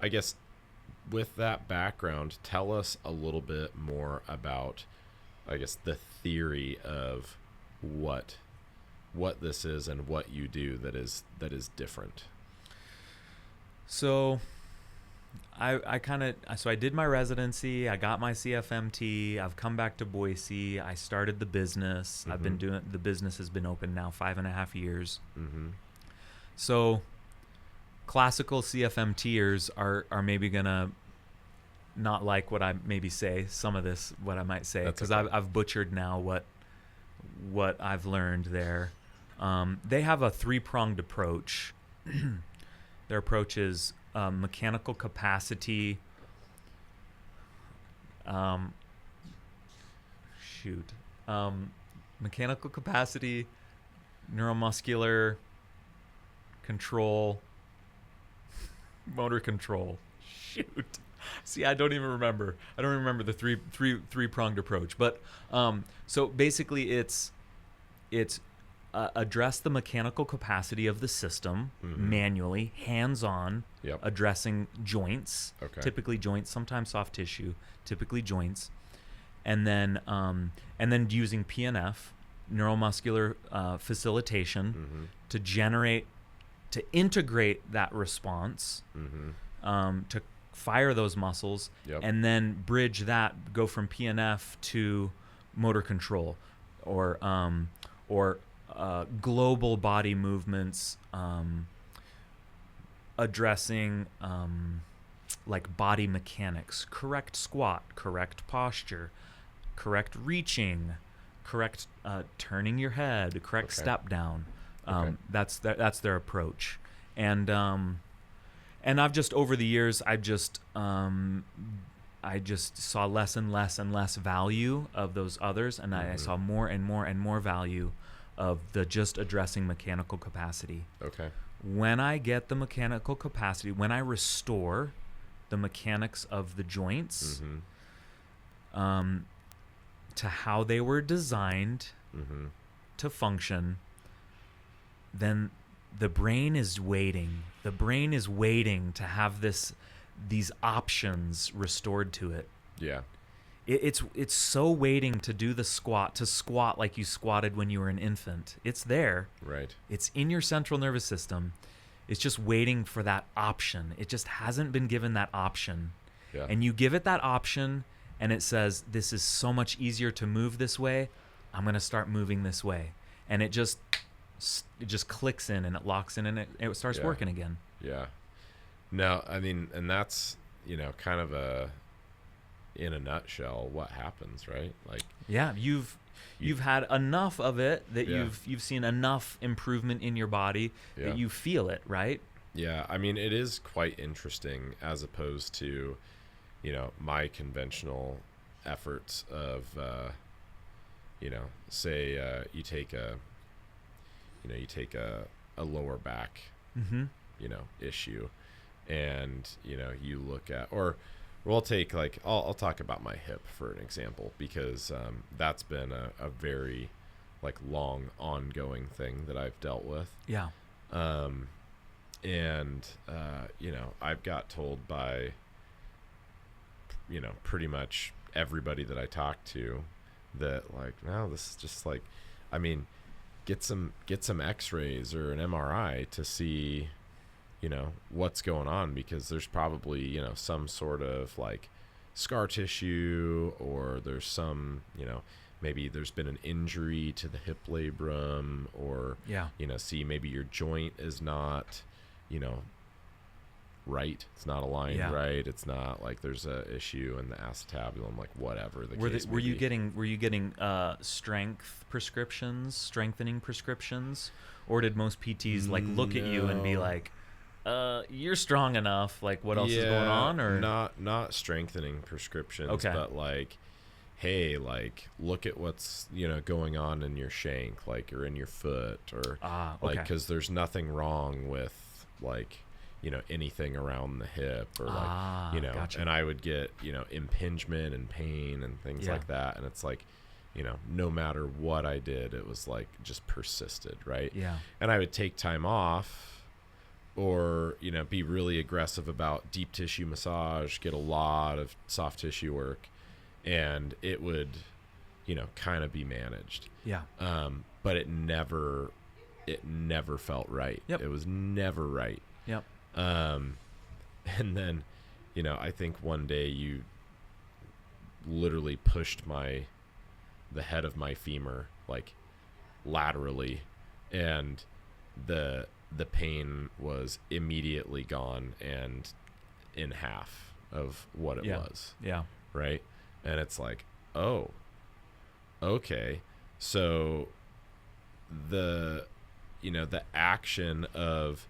I guess with that background, tell us a little bit more about, I guess, the theory of what this is and what you do that is different. So I did my residency. I got my CFMT. I've come back to Boise. I started the business. I've been doing, the business has been open now 5.5 years. Mm-hmm. So classical CFMTers are maybe gonna not like what I maybe say, some of this, what I might say, because okay. I've butchered now what I've learned there. They have a 3-pronged approach. Their approach is mechanical capacity. Mechanical capacity, neuromuscular control, motor control. Shoot. See, I don't even remember. I don't remember the three-pronged approach. But so basically, it's address the mechanical capacity of the system manually, hands-on, addressing joints, typically joints, sometimes soft tissue, typically joints, and then using PNF, neuromuscular facilitation, to integrate that response, to fire those muscles, and then bridge that, go from PNF to motor control, or global body movements, addressing like body mechanics, correct squat, correct posture, correct reaching, correct turning your head, correct step down. That's their approach, and I've just, over the years, I just saw less and less value of those others, and I saw more and more value of the just addressing mechanical capacity. Okay. When I get the mechanical capacity, when I restore the mechanics of the joints, to how they were designed Mm-hmm. to function, then the brain is waiting. The brain is waiting to have these options restored to it. Yeah. It's so waiting to do the squat, to squat like you squatted when you were an infant. It's there. Right. It's in your central nervous system. It's just waiting for that option. It just hasn't been given that option. Yeah. And you give it that option, and it says, this is so much easier to move this way. I'm going to start moving this way. And it just clicks in, and it locks in, and it starts Yeah. working again. Yeah. No, I mean, and that's, kind of in a nutshell, what happens, right? Like, Yeah, you've had enough of it that Yeah. you've seen enough improvement in your body Yeah. that you feel it, right? yeah, I mean, it is quite interesting as opposed to, my conventional efforts of, say you take a lower back, Mm-hmm. issue, and, you look at, or we'll take like, I'll talk about my hip for an example, because that's been a very like long ongoing thing that I've dealt with. Yeah. And I've got told by pretty much everybody that I talk to that, like, no, this is just like, I mean, get some x-rays or an MRI to see what's going on, because there's probably some sort of like scar tissue, or there's some maybe there's been an injury to the hip labrum, or Yeah. see, maybe your joint is not right, it's not aligned Yeah. right, it's not, like, there's a issue in the acetabulum, like, whatever the case Were may you be. getting strengthening prescriptions, or did most PTs like look at you and be No. like, you're strong enough, like what else is going on? Or not strengthening prescriptions, Okay. but like, hey, like, look at what's going on in your shank, like, or in your foot, or like, okay. because there's nothing wrong with, like, anything around the hip, or like, gotcha. and I would get impingement and pain and things Yeah. like that, and it's like, no matter what I did, it was like just persisted, right? Yeah. And I would take time off, or be really aggressive about deep tissue massage, get a lot of soft tissue work, and it would kind of be managed, Yeah. but it never felt right. Yep. It was never right. Yep. And then I think one day you literally pushed the head of my femur, like, laterally, and the pain was immediately gone and in half of what it Yeah. was, Yeah. right? And it's like, oh, okay, so the action of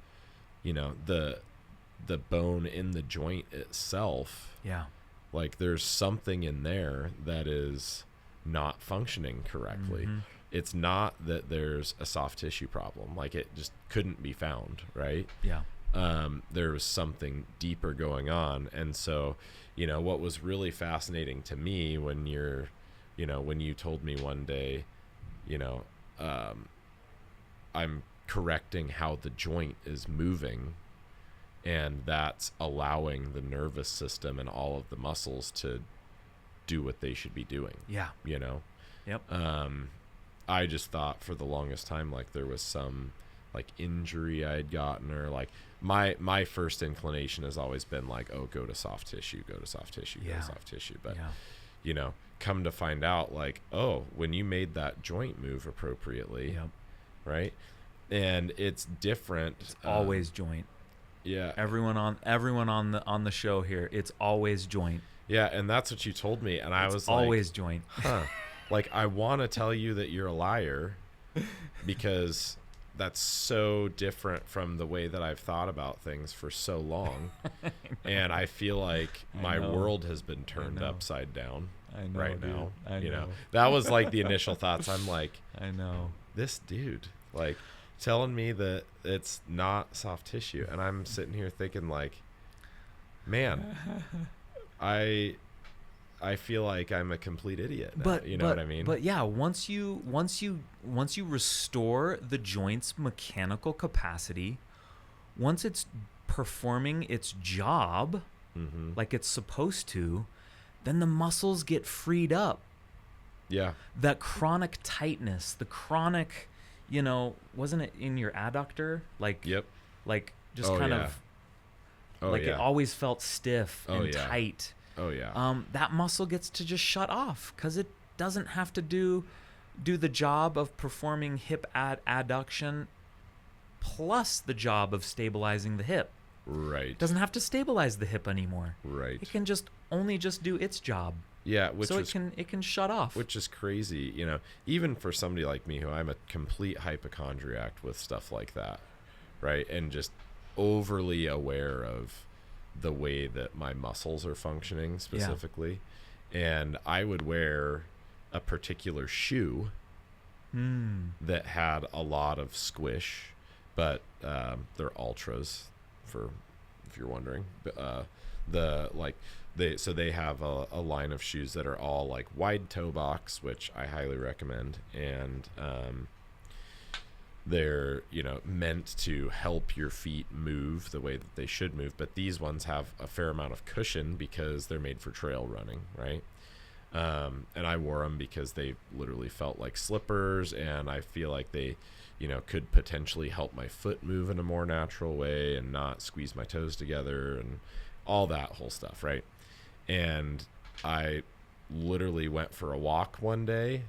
the bone in the joint itself, Yeah. like, there's something in there that is not functioning correctly. Mhm. It's not that there's a soft tissue problem, like, it just couldn't be found, right? Yeah. There was something deeper going on. And so what was really fascinating to me when when you told me one day, I'm correcting how the joint is moving, and that's allowing the nervous system and all of the muscles to do what they should be doing. Yeah. Yep. I just thought for the longest time, like, there was some, like, injury I had gotten, or like, my first inclination has always been like, oh, go to soft tissue, go to soft tissue, go Yeah. to soft tissue. But Yeah. come to find out, like, oh, when you made that joint move appropriately, Yep. right? And it's different. It's always joint. Yeah. Everyone on the show here, it's always joint. Yeah, and that's what you told me, and I It's was always like, joint. huh. Like, I want to tell you that you're a liar, because that's so different from the way that I've thought about things for so long. And I feel like my know. world has been turned know. upside down I know, right dude. now. I know. That was like the initial thoughts. I'm like, I know. this dude, like, telling me that it's not soft tissue, and I'm sitting here thinking, like, man, I I feel like I'm a complete idiot now, But you know what I mean? But yeah, once you restore the joint's mechanical capacity, once it's performing its job like it's supposed to, then the muscles get freed up. Yeah. That chronic tightness, the chronic, wasn't it in your adductor? Like, Yep. like just Oh, kind yeah. of, Oh, like yeah. it always felt stiff Oh, and yeah. tight. Oh, yeah. That muscle gets to just shut off because it doesn't have to do the job of performing hip adduction plus the job of stabilizing the hip. Right. It doesn't have to stabilize the hip anymore. Right. It can just do its job. Yeah, which so is, it can shut off. which is crazy, even for somebody like me, who I'm a complete hypochondriac with stuff like that, right? And just overly aware of the way that my muscles are functioning specifically. And I would wear a particular shoe that had a lot of squish, but they're ultras, for if you're wondering. They have a line of shoes that are all like wide toe box, which I highly recommend, and they're meant to help your feet move the way that they should move. But these ones have a fair amount of cushion because they're made for trail running, right? And I wore them because they literally felt like slippers, and I feel like they could potentially help my foot move in a more natural way and not squeeze my toes together and all that whole stuff, right? And I literally went for a walk one day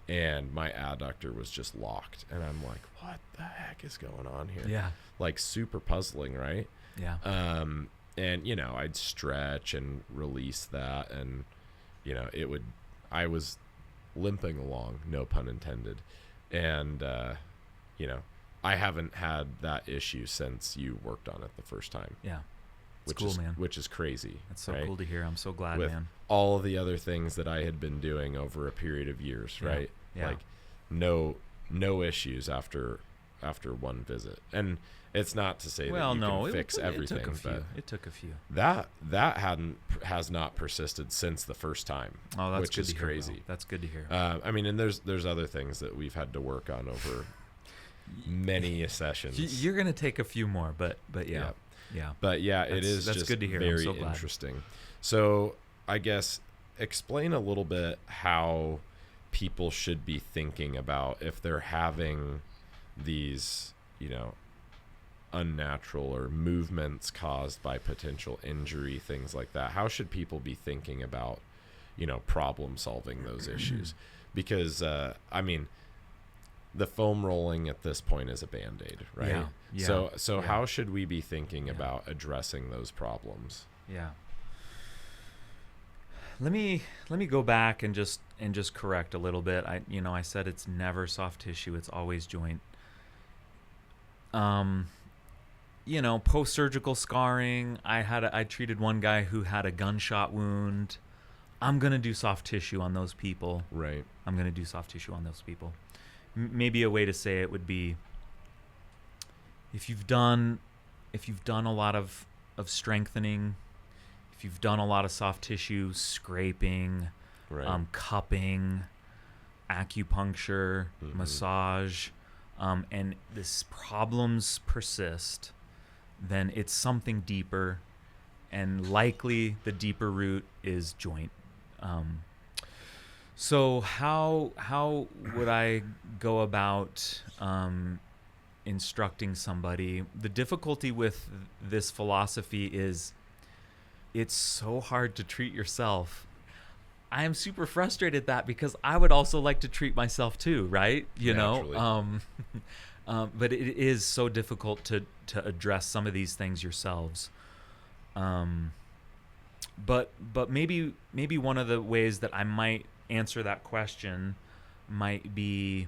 and my adductor was just locked, and I'm like, what the heck is going on here? Yeah. Like, super puzzling, right? Yeah. And I'd stretch and release that, and I was limping along, no pun intended. And I haven't had that issue since you worked on it the first time. Yeah. Which cool, is, man. Which is crazy. That's so right? cool to hear. I'm so glad, With man. all of the other things that I had been doing over a period of years, Yeah. right? Yeah. Like no issues after one visit. And it's not to say that you can fix everything, but it took a few. that has not persisted since the first time. Oh, that's which good is to hear, crazy. bro. That's good to hear. And there's other things that we've had to work on over many sessions. You're gonna take a few more, but yeah. Yeah. But yeah, that's just just good to hear. I'm very so glad. interesting. So I guess explain a little bit how people should be thinking about if they're having these, unnatural or movements caused by potential injury, things like that. How should people be thinking about, problem solving those issues? Because, the foam rolling at this point is a Band-Aid, right? Yeah. Yeah. So Yeah. how should we be thinking Yeah. about addressing those problems? Yeah. Let me go back and just correct a little bit. I said it's never soft tissue, it's always joint. Post-surgical scarring, I treated one guy who had a gunshot wound. I'm going to do soft tissue on those people. Right. I'm going to do soft tissue on those people. Maybe a way to say it would be, if you've done a lot of strengthening, if you've done a lot of soft tissue scraping, Right. Cupping, acupuncture, massage, and this problems persist, then it's something deeper, and likely the deeper root is joint. So how would I go about instructing somebody? The difficulty with this philosophy is it's so hard to treat yourself. I am super frustrated at that because I would also like to treat myself too, right? Naturally. But it is so difficult to address some of these things yourselves. But maybe one of the ways that I might answer that question might be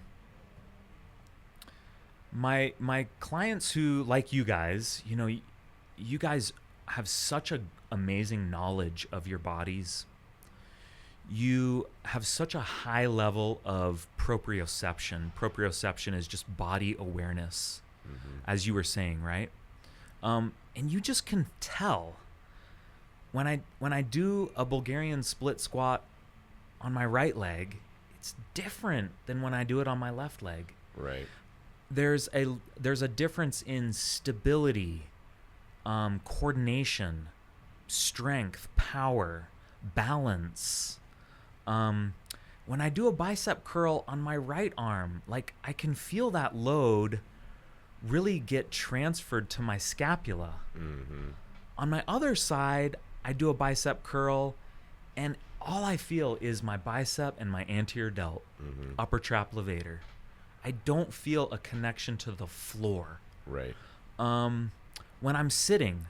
my clients who, like you guys, you guys have such a amazing knowledge of your bodies. You have such a high level of proprioception. Proprioception is just body awareness, as you were saying, right? And you just can tell when I do a Bulgarian split squat on my right leg, it's different than when I do it on my left leg. Right. There's a difference in stability, coordination, strength, power, balance. When I do a bicep curl on my right arm, like I can feel that load really get transferred to my scapula. Mm-hmm. On my other side, I do a bicep curl and all I feel is my bicep and my anterior delt, upper trap levator. I don't feel a connection to the floor. Right. When I'm sitting,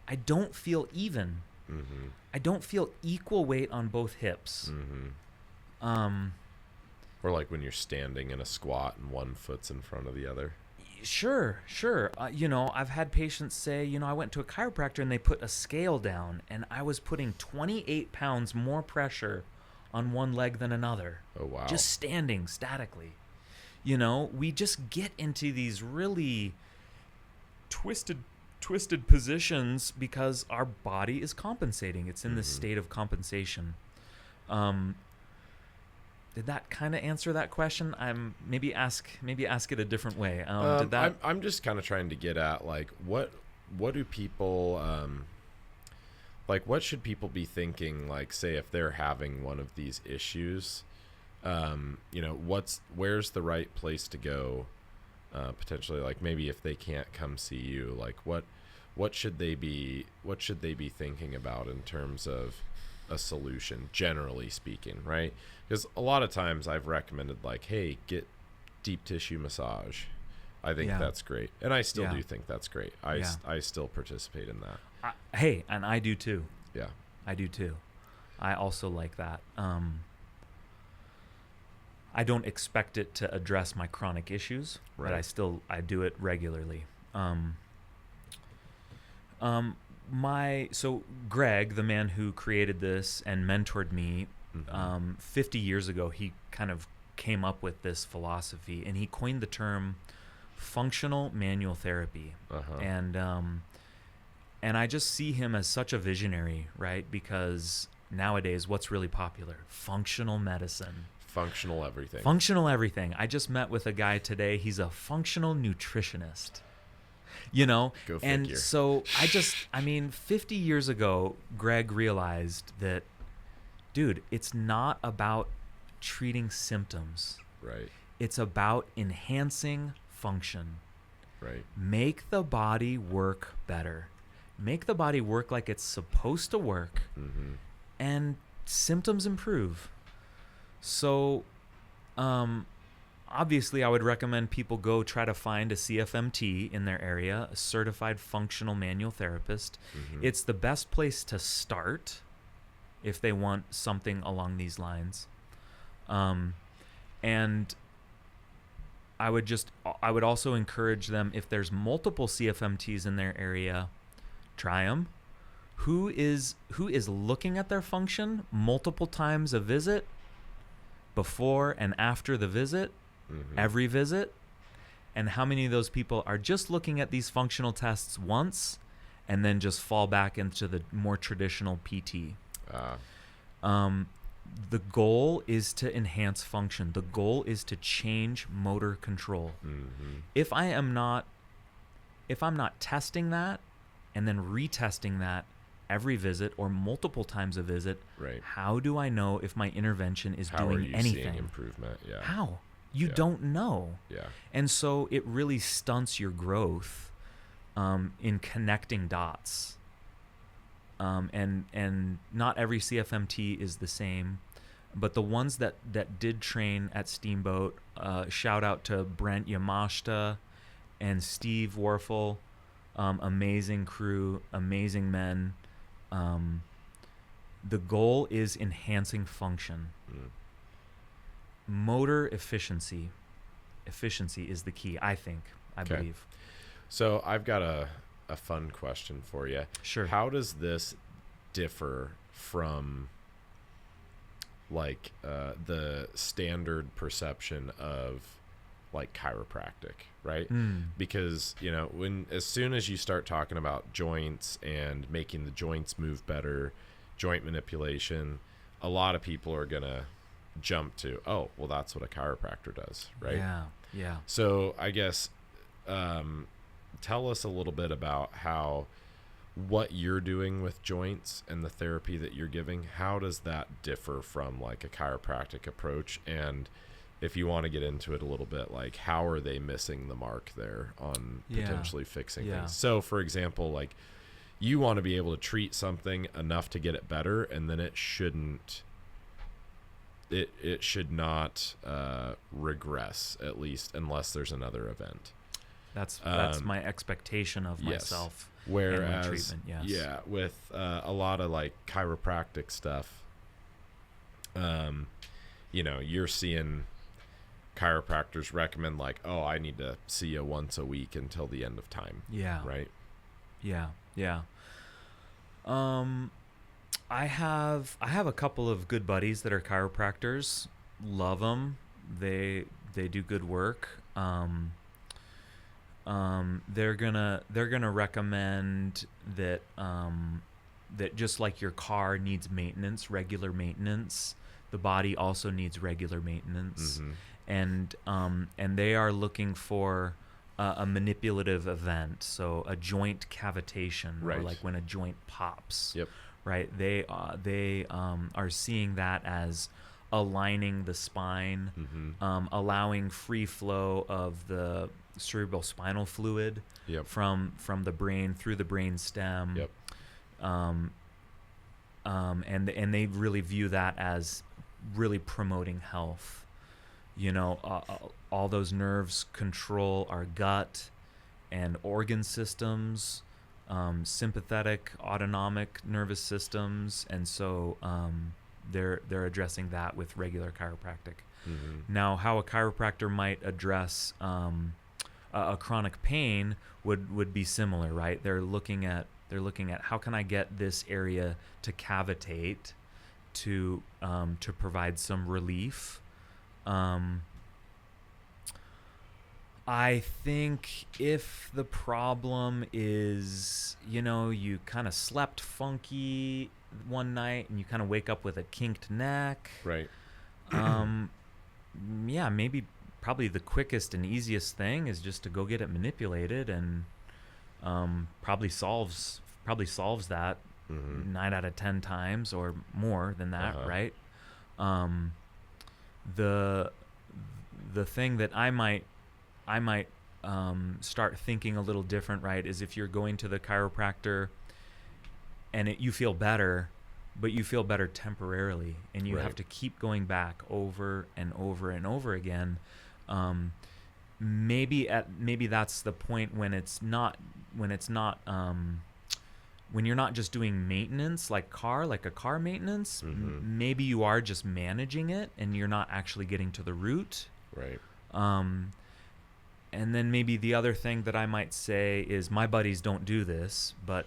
I don't feel even. Mm-hmm. I don't feel equal weight on both hips. Mm-hmm. Or like when you're standing in a squat and one foot's in front of the other. Sure. I've had patients say, I went to a chiropractor and they put a scale down and I was putting 28 pounds more pressure on one leg than another. Oh, wow. Just standing statically. We just get into these really twisted positions because our body is compensating. It's in this state of compensation. Did that kind of answer that question? Maybe ask it a different way. I'm just kind of trying to get at like what do people like what should people be thinking, like say if they're having one of these issues, where's the right place to go, potentially, like maybe if they can't come see you, like what should they be thinking about in terms of a solution, generally speaking, right? Because a lot of times I've recommended like, hey, get deep tissue massage. I think that's great, and I still do think that's great. I still participate in that. Hey, and I do too. Yeah, I do too. I also like that. I don't expect it to address my chronic issues, right. But I do it regularly. So Greg, the man who created this and mentored me, 50 years ago, he kind of came up with this philosophy, and he coined the term functional manual therapy. And I just see him as such a visionary, right? Because nowadays, what's really popular? Functional medicine. Functional everything. Functional everything. I just met with a guy today. He's a functional nutritionist. Go figure. And so 50 years ago, Greg realized that, dude, it's not about treating symptoms. Right. It's about enhancing function. Right. Make the body work better. Make the body work like it's supposed to work. And symptoms improve. So, obviously, I would recommend people go try to find a CFMT in their area, a certified functional manual therapist. It's the best place to start if they want something along these lines. And I would also encourage them, if there's multiple CFMTs in their area, try them. Who is looking at their function multiple times a visit, before and after the visit, every visit, and how many of those people are just looking at these functional tests once and then just fall back into the more traditional PT. The goal is to enhance function. The goal is to change motor control. If I'm not testing that and then retesting that every visit or multiple times a visit, right, how do I know if my intervention is how doing are you anything? Seeing improvement? Yeah. How? You don't know. Yeah. And so it really stunts your growth in connecting dots. And not every CFMT is the same, but the ones that did train at Steamboat, shout out to Brent Yamashita and Steve Warfel, amazing crew, amazing men. The goal is enhancing function. Motor efficiency is the key, I believe. So I've got a fun question for you. Sure. How does this differ from like the standard perception of like chiropractic, right? Because, you know, as soon as you start talking about joints and making the joints move better, joint manipulation, a lot of people are going to jump to, oh, well, that's what a chiropractor does, right? Yeah. So I guess tell us a little bit about what you're doing with joints and the therapy that you're giving. How does that differ from like a chiropractic approach? And if you want to get into it a little bit, like how are they missing the mark there on potentially fixing things? So for example, like you want to be able to treat something enough to get it better, and then it should not regress, at least unless there's another event. That's my expectation of myself. Whereas, treatment, yes. With a lot of like chiropractic stuff, you know, you're seeing chiropractors recommend like, oh, I need to see you once a week until the end of time. Yeah. Right. Yeah. I have a couple of good buddies that are chiropractors. Love them. They do good work. They're gonna recommend that that just like your car needs maintenance, regular maintenance, the body also needs regular maintenance. And they are looking for a manipulative event, so a joint cavitation, or like when a joint pops. Right. They are seeing that as aligning the spine, allowing free flow of the cerebral spinal fluid from the brain through the brain stem. And they really view that as really promoting health. You know, all those nerves control our gut and organ systems, sympathetic, autonomic nervous systems, and so they're addressing that with regular chiropractic. Now, how a chiropractor might address a chronic pain would be similar, right? They're looking at how can I get this area to cavitate to provide some relief. I think if the problem is, you know, you kind of slept funky one night and you kind of wake up with a kinked neck, right? Maybe probably the quickest and easiest thing is just to go get it manipulated, and probably solves that 9 out of 10 times or more than that, right? The thing that I might start thinking a little different, right, is if you're going to the chiropractor and you feel better, but you feel better temporarily, and you have to keep going back over and over and over again. Maybe that's the point when you're not just doing maintenance like a car maintenance. Maybe you are just managing it and you're not actually getting to the root. Right. And then maybe the other thing that I might say is, my buddies don't do this, but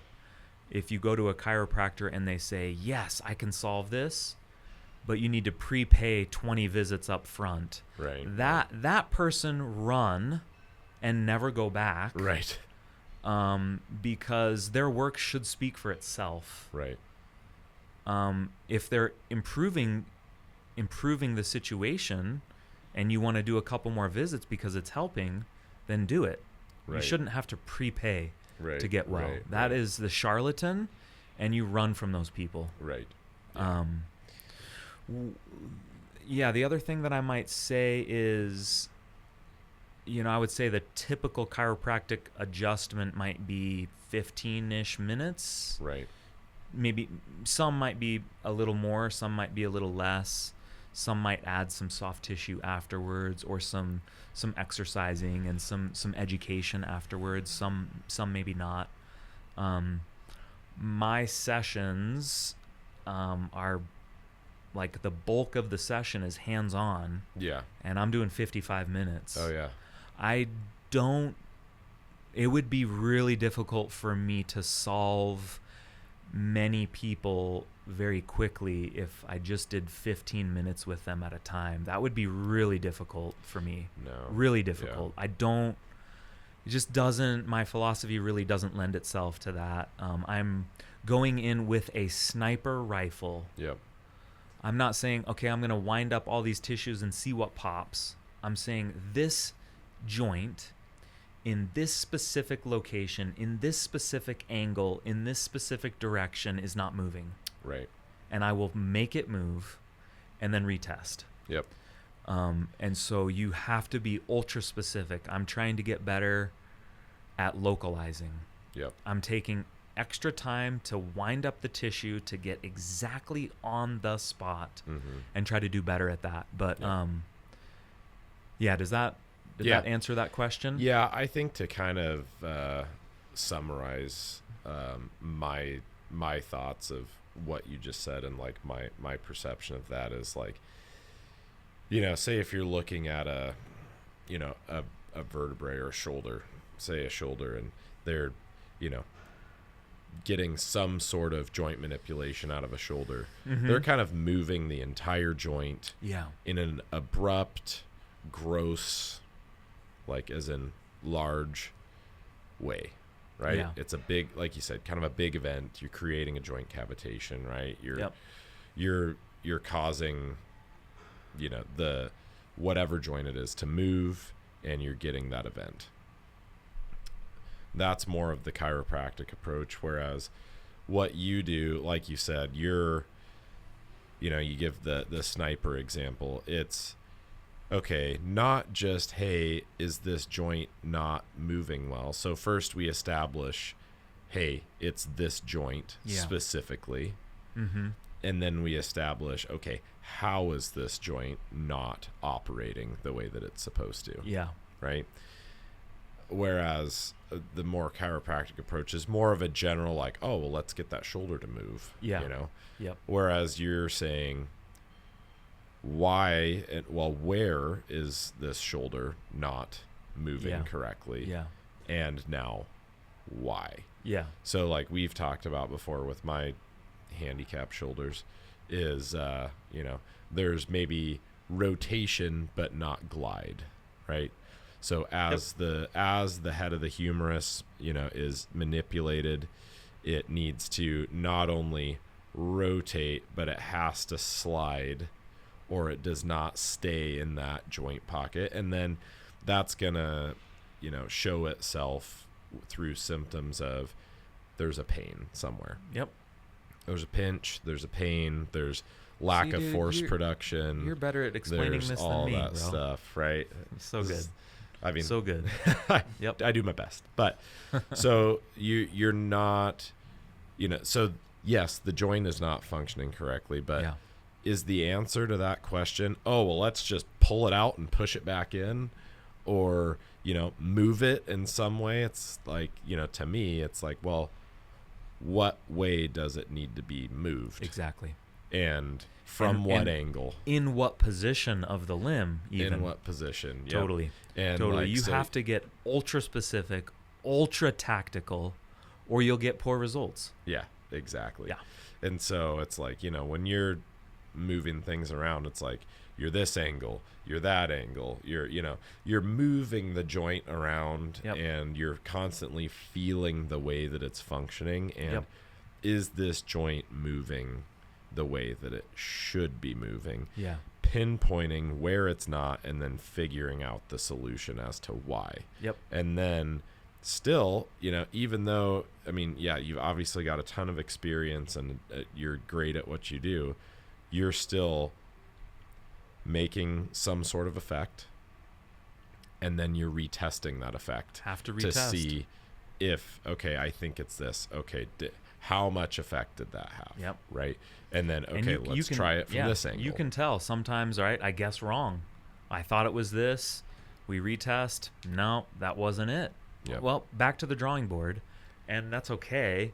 if you go to a chiropractor and they say, yes, I can solve this, but you need to prepay 20 visits up front. Right. That person run and never go back. Right. Because their work should speak for itself. Right. If they're improving the situation and you want to do a couple more visits because it's helping, then do it. Right. You shouldn't have to prepay to get well. That is the charlatan, and you run from those people. Right. Yeah. The other thing that I might say is, you know, I would say the typical chiropractic adjustment might be 15-ish minutes. Right. Maybe some might be a little more, some might be a little less. Some might add some soft tissue afterwards, or some exercising and some education afterwards. Some maybe not. My sessions are like, the bulk of the session is hands-on. Yeah. And I'm doing 55 minutes. Oh yeah. It would be really difficult for me to solve many people very quickly if I just did 15 minutes with them at a time. That would be really difficult for me. No. Really difficult. Yeah. It just doesn't, my philosophy really doesn't lend itself to that. I'm going in with a sniper rifle. Yep. I'm not saying, okay, I'm going to wind up all these tissues and see what pops. I'm saying this joint in this specific location, in this specific angle, in this specific direction is not moving. Right. And I will make it move and then retest. Yep. And so you have to be ultra specific. I'm trying to get better at localizing. Yep. I'm taking extra time to wind up the tissue to get exactly on the spot and try to do better at that. But did that answer that question? Yeah, I think to kind of summarize my thoughts of what you just said and like my perception of that is like, you know, say if you're looking at a vertebrae or a shoulder, say a shoulder, and they're, you know, getting some sort of joint manipulation out of a shoulder. They're kind of moving the entire joint in an abrupt, gross, like as in large way, right? Yeah. It's a big, like you said, kind of a big event. You're creating a joint cavitation, right? You're causing, you know, the whatever joint it is to move, and you're getting that event. That's more of the chiropractic approach, whereas what you do, like you said, you give the sniper example. It's okay, not just, hey, is this joint not moving well? So first we establish, hey, it's this joint specifically. And then we establish, okay, how is this joint not operating the way that it's supposed to? Yeah. Right? Whereas the more chiropractic approach is more of a general, like, oh, well, let's get that shoulder to move. Yeah. You know? Yep. Whereas you're saying, where is this shoulder not moving correctly? Yeah. And now, why? Yeah. So, like we've talked about before with my handicap shoulders, is, there's maybe rotation but not glide, right? So as the head of the humerus, is manipulated, it needs to not only rotate, but it has to slide, or it does not stay in that joint pocket. And then that's gonna, show itself through symptoms of there's a pain somewhere. Yep. There's a pinch, there's a pain, there's lack of force production. You're better at explaining this than me, all that bro. stuff, right? So good. I mean, so good. Yep. I do my best. But so you're not, so yes, the joint is not functioning correctly, but is the answer to that question, oh, well, let's just pull it out and push it back in, or, move it in some way? It's like, to me, it's like, well, what way does it need to be moved? Exactly. And from what angle? In what position of the limb, even. In what position? Yep. Totally. And totally. You have to get ultra specific, ultra tactical, or you'll get poor results. Yeah, exactly. Yeah. And so it's like, when you're moving things around, it's like you're this angle, you're that angle, you're moving the joint around, and you're constantly feeling the way that it's functioning. And is this joint moving the way that it should be moving? Yeah. Pinpointing where it's not, and then figuring out the solution as to why. Yep. And then still, even though, you've obviously got a ton of experience and you're great at what you do, you're still making some sort of effect, and then you're retesting that effect. Have to retest to see if, okay, I think it's this. Okay, how much effect did that have? Yep. Right. And then, okay, let's try it from this angle. You can tell sometimes, right? I guess wrong. I thought it was this. We retest. No, that wasn't it. Yep. Well, back to the drawing board, and that's okay.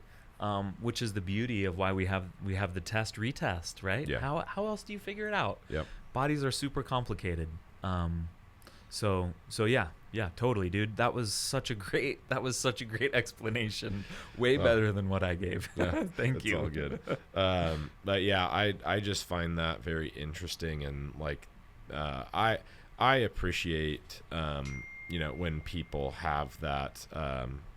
Which is the beauty of why we have the test retest, right? Yeah. How else do you figure it out? Yep. Bodies are super complicated. So yeah, totally, dude. That was such a great explanation. Way better than what I gave. Yeah, Thank you. It's all good. But yeah, I just find that very interesting, and like, I appreciate, when people have that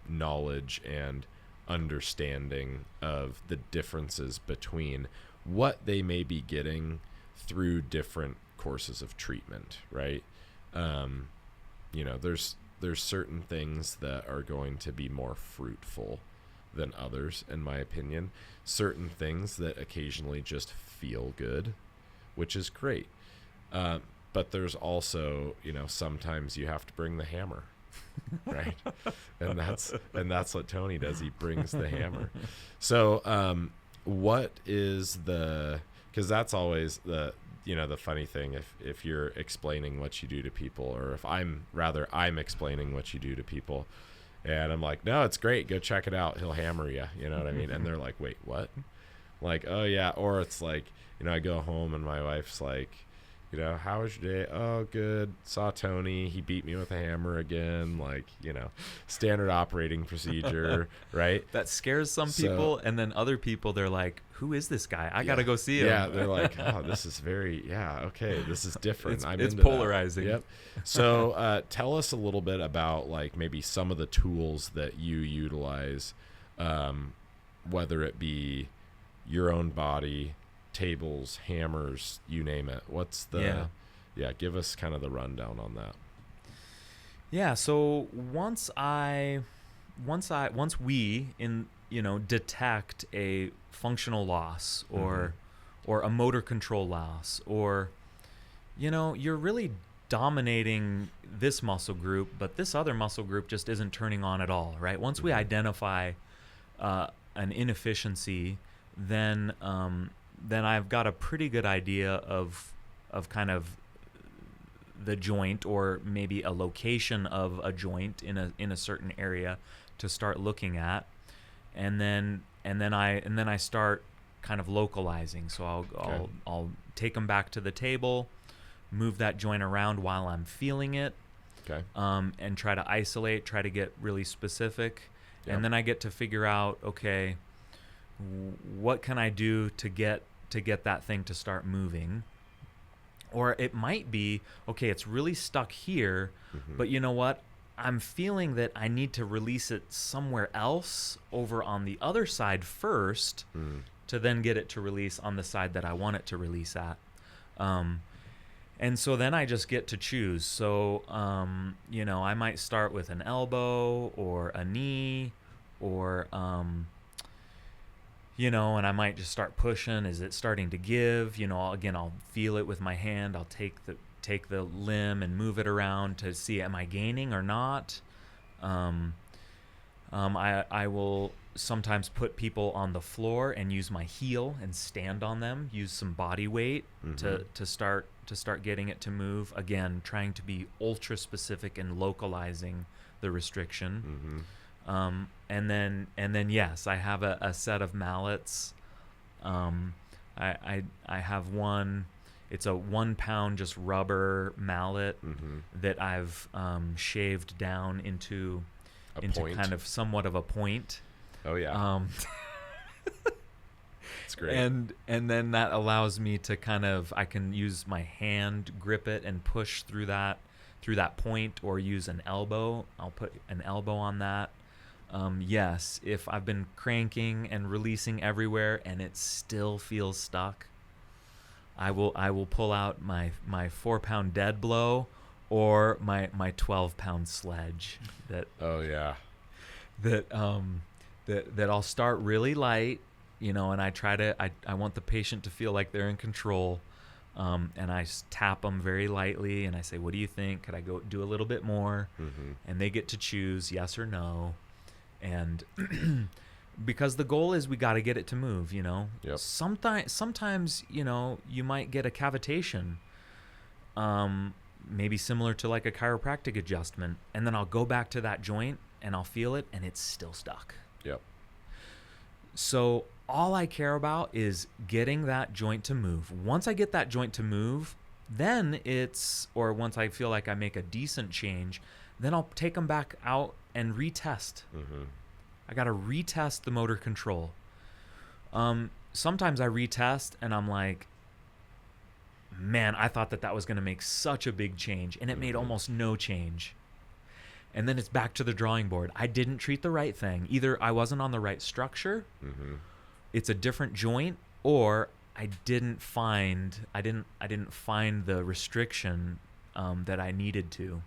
knowledge and understanding of the differences between what they may be getting through different courses of treatment, right? There's certain things that are going to be more fruitful than others, in my opinion. Certain things that occasionally just feel good, which is great. But there's also, sometimes you have to bring the hammer, right? and that's what Tony does. He brings the hammer. So, what is because that's always the funny thing, if you're explaining what you do to people, or if I'm explaining what you do to people, and I'm like, no, it's great, go check it out, he'll hammer you, you know what I mean? And they're like, wait, what? Like, oh yeah. Or it's like, I go home and my wife's like, how was your day? Oh, good. Saw Tony. He beat me with a hammer again. Like, standard operating procedure, right? That scares some people, and then other people, they're like, who is this guy? I got to go see him. Yeah, they're like, oh, this is okay, this is different. It's polarizing. That. Yep. So tell us a little bit about, like, maybe some of the tools that you utilize, whether it be your own body, tables, hammers, you name it. What's give us kind of the rundown on that. Yeah, so once we detect a functional loss, or a motor control loss, or you're really dominating this muscle group, but this other muscle group just isn't turning on at all, right? Once we identify an inefficiency, then I've got a pretty good idea of kind of the joint, or maybe a location of a joint in a certain area to start looking at, and then I start kind of localizing. So I'll take them back to the table, move that joint around while I'm feeling it, and try to isolate, try to get really specific, and then I get to figure out, okay, what can I do to get that thing to start moving? Or it might be, okay, it's really stuck here, but you know what? I'm feeling that I need to release it somewhere else over on the other side first, to then get it to release on the side that I want it to release at. And so then I just get to choose. So, I might start with an elbow or a knee, or, and I might just start pushing. Is it starting to give? I'll feel it with my hand. I'll take the limb and move it around to see, am I gaining or not? I will sometimes put people on the floor and use my heel and stand on them, use some body weight to start getting it to move. Again, trying to be ultra specific and localizing the restriction. And then yes, I have a set of mallets. I have one. It's a 1 pound just rubber mallet that I've shaved down into kind of somewhat of a point. Oh yeah. It's great. And then that allows me to I can use my hand, grip it, and push through that point, or use an elbow. I'll put an elbow on that. Yes, if I've been cranking and releasing everywhere and it still feels stuck, I will pull out my 4 pound dead blow, or my 12 pound sledge that I'll start really light, and I want the patient to feel like they're in control, and I tap them very lightly and I say, what do you think? Could I go do a little bit more? And they get to choose yes or no. And because the goal is we got to get it to move, Yep. Sometimes, you might get a cavitation, maybe similar to like a chiropractic adjustment. And then I'll go back to that joint and I'll feel it and it's still stuck. Yep. So all I care about is getting that joint to move. Once I get that joint to move, then or once I feel like I make a decent change, then I'll take them back out and retest. Mm-hmm. I got to retest the motor control. Sometimes I retest and I'm like, man, I thought that was going to make such a big change, and it made almost no change. And then it's back to the drawing board. I didn't treat the right thing. Either I wasn't on the right structure, it's a different joint, or I didn't find the restriction that I needed to.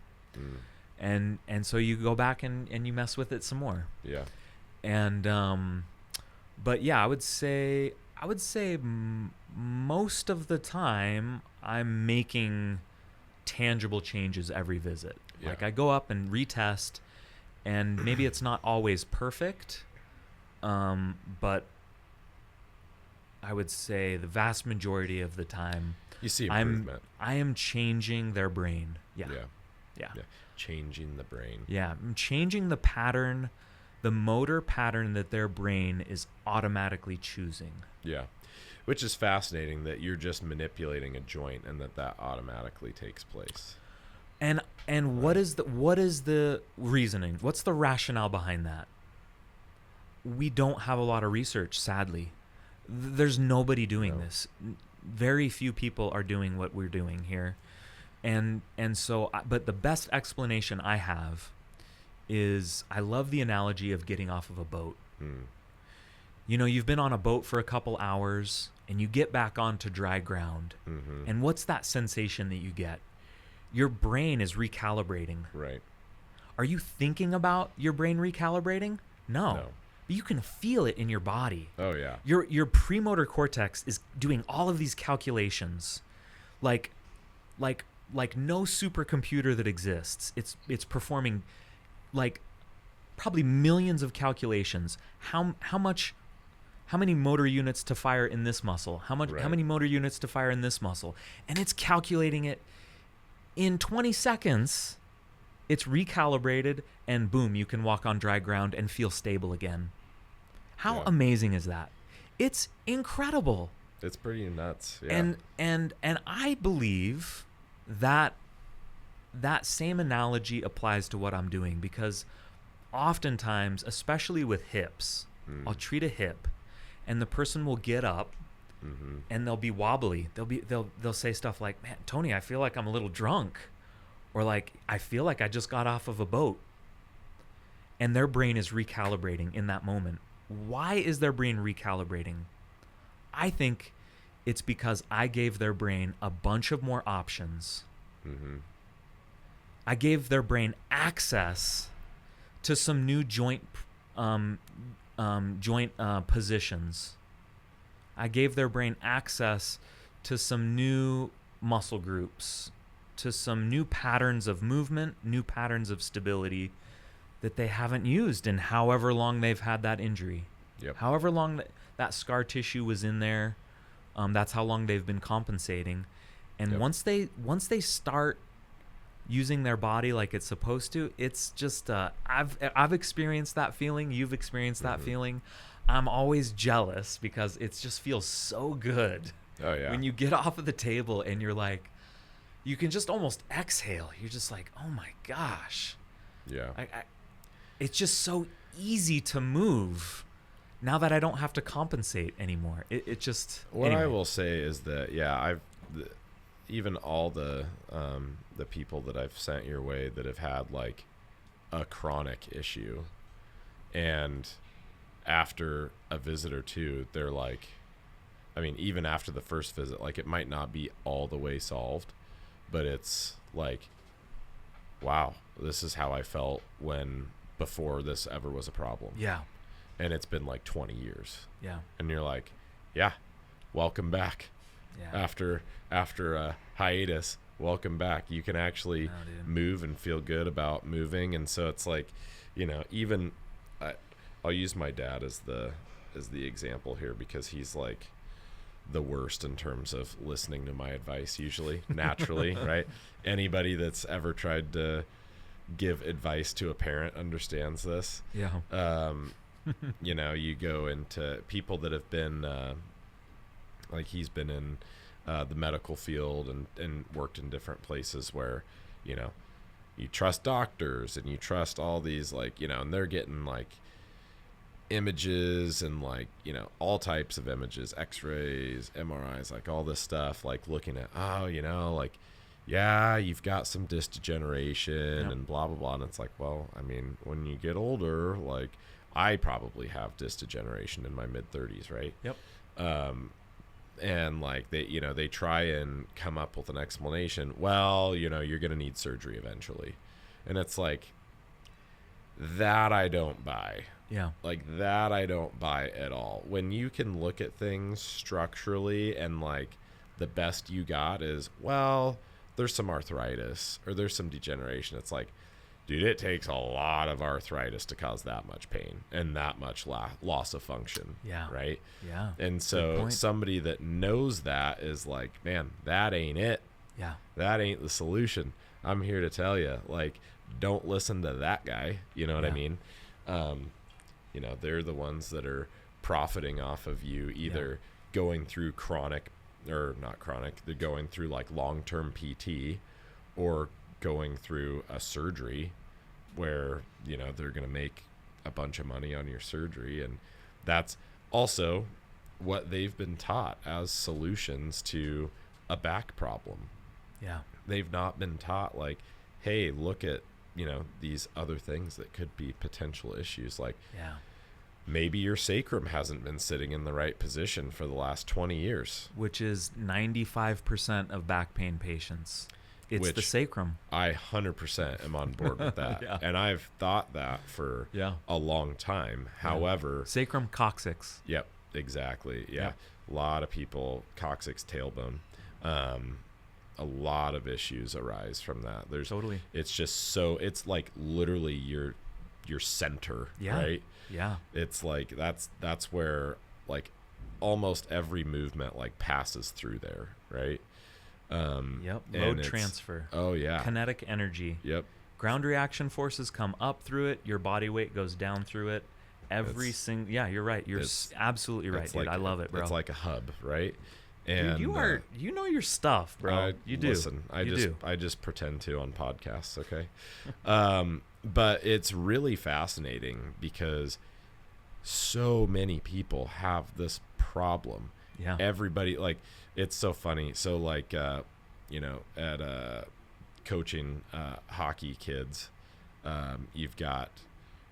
And so you go back and you mess with it some more. Yeah. And but yeah, I would say most of the time I'm making tangible changes every visit. Yeah. Like I go up and retest, and maybe it's not always perfect, but I would say the vast majority of the time you see improvement. I am changing their brain. Yeah. Changing the brain. Yeah, I'm changing the pattern, the motor pattern that their brain is automatically choosing. Yeah. Which is fascinating that you're just manipulating a joint and that automatically takes place. And what is the reasoning? What's the rationale behind that? We don't have a lot of research, sadly. There's nobody doing this. Very few people are doing what we're doing here. And so, but the best explanation I have is, I love the analogy of getting off of a boat. You know, you've been on a boat for a couple hours and you get back onto dry ground. And what's that sensation that you get? Your brain is recalibrating. Right. Are you thinking about your brain recalibrating? No. But you can feel it in your body. Oh yeah. Your premotor cortex is doing all of these calculations, like no supercomputer that exists. It's performing like probably millions of calculations. How many motor units to fire in this muscle? How many motor units to fire in this muscle? And it's calculating it in 20 seconds. It's recalibrated, and boom, you can walk on dry ground and feel stable again. How amazing is that? It's incredible. It's pretty nuts. Yeah. And I believe that same analogy applies to what I'm doing, because oftentimes, especially with hips, I'll treat a hip and the person will get up and they'll be wobbly. They'll say stuff like, "Man, Tony, I feel like I'm a little drunk," or like, "I feel like I just got off of a boat." And their brain is recalibrating in that moment. Why is their brain recalibrating? I think it's because I gave their brain a bunch of more options. I gave their brain access to some new joint positions. I gave their brain access to some new muscle groups, to some new patterns of movement, new patterns of stability that they haven't used in however long they've had that injury. However long that scar tissue was in there, that's how long they've been compensating. And once they start using their body like it's supposed to, it's just I've experienced that feeling. You've experienced that feeling. I'm always jealous because it just feels so good. Oh yeah. When you get off of the table and you're like, you can just almost exhale. You're just like, oh my gosh. Yeah. It's just so easy to move now that I don't have to compensate anymore. It just. What anyway. I will say is that even all the people that I've sent your way that have had like a chronic issue, and after a visit or two, they're like, I mean, even after the first visit, like it might not be all the way solved, but it's like, wow, this is how I felt before this ever was a problem. Yeah. And it's been like 20 years. Yeah. And you're like, yeah, welcome back. Yeah. After a hiatus, welcome back. You can actually move and feel good about moving. And so it's like, you know, even I'll use my dad as the example here, because he's like the worst in terms of listening to my advice usually, naturally, right? Anybody that's ever tried to give advice to a parent understands this. Yeah. You know, you go into people that have been like he's been in the medical field and worked in different places where, you know, you trust doctors and you trust all these, like, you know, and they're getting like images and like, you know, all types of images, x-rays, MRIs, like all this stuff, like looking at, oh, you know, like, yeah, you've got some disc degeneration and blah, blah, blah. And it's like, well, I mean, when you get older, like I probably have disc degeneration in my mid 30s. Right. Yep. And like they, you know, they try and come up with an explanation. Well, you know, you're going to need surgery eventually. And it's like, that I don't buy. Yeah. Like that I don't buy at all. When you can look at things structurally and like the best you got is, well, there's some arthritis or there's some degeneration. It's like, dude, it takes a lot of arthritis to cause that much pain and that much loss of function. Yeah. Right. Yeah. And so somebody that knows that is like, man, that ain't it. Yeah. That ain't the solution. I'm here to tell you, like, don't listen to that guy. You know what I mean? You know, they're the ones that are profiting off of you either going through chronic or not chronic. They're going through like long-term PT or going through a surgery where, you know, they're going to make a bunch of money on your surgery. And that's also what they've been taught as solutions to a back problem. Yeah. They've not been taught like, hey, look at, you know, these other things that could be potential issues. Like, maybe your sacrum hasn't been sitting in the right position for the last 20 years. Which is 95% of back pain patients. It's the sacrum. I 100% am on board with that. And I've thought that for a long time. However, sacrum coccyx. Yep, exactly. Yeah. A lot of people, coccyx, tailbone. A lot of issues arise from that. It's just so, it's like literally your center, right? Yeah. It's like that's where like almost every movement like passes through there, right? Load transfer. Oh yeah. Kinetic energy. Yep. Ground reaction forces come up through it. Your body weight goes down through it. You're right. You're absolutely right, dude. I love it, bro. It's like a hub, right? And dude, you know your stuff, bro. You do. Listen, I just pretend to on podcasts, okay? But it's really fascinating because so many people have this problem. Yeah. Everybody, like, it's so funny. So like, you know, at coaching hockey kids, you've got,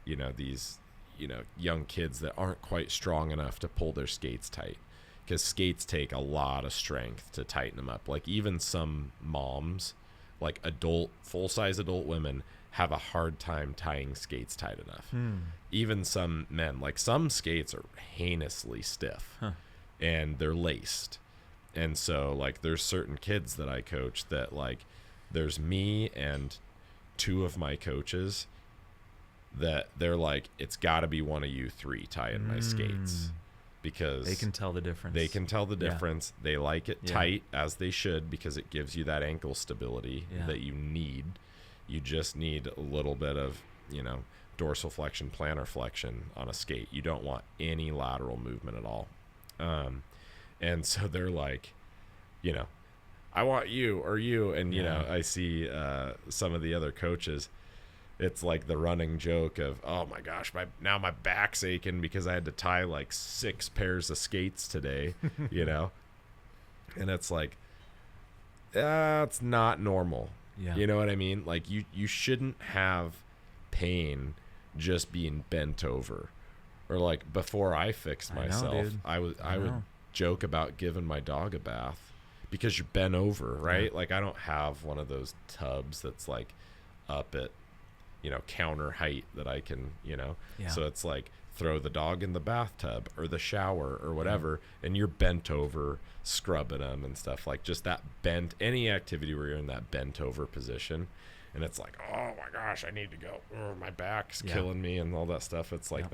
you know, these, you know, young kids that aren't quite strong enough to pull their skates tight. Because skates take a lot of strength to tighten them up. Like even some moms, like full-size adult women, have a hard time tying skates tight enough. Even some men, like some skates are heinously stiff and they're laced. And so like there's certain kids that I coach that like there's me and two of my coaches that they're like, it's got to be one of you three tying my skates. Because they can tell the difference. They like it tight, as they should, because it gives you that ankle stability that you need. You just need a little bit of, you know, dorsal flexion, plantar flexion on a skate. You don't want any lateral movement at all. And so they're like, you know, I want you or you. And, you know, I see some of the other coaches. It's like the running joke of, oh my gosh, now my back's aching because I had to tie like 6 pairs of skates today, you know? And it's like, that's not normal. Yeah. You know what I mean? Like you shouldn't have pain just being bent over. Or like before I fixed myself, I would joke about giving my dog a bath because you're bent over, right? Yeah. Like I don't have one of those tubs that's like up at, you know, counter height that I can, you know, so it's like throw the dog in the bathtub or the shower or whatever, and you're bent over scrubbing them and stuff, like just that bent, any activity where you're in that bent over position. And it's like, oh my gosh, I need to go, my back's killing me and all that stuff. It's like,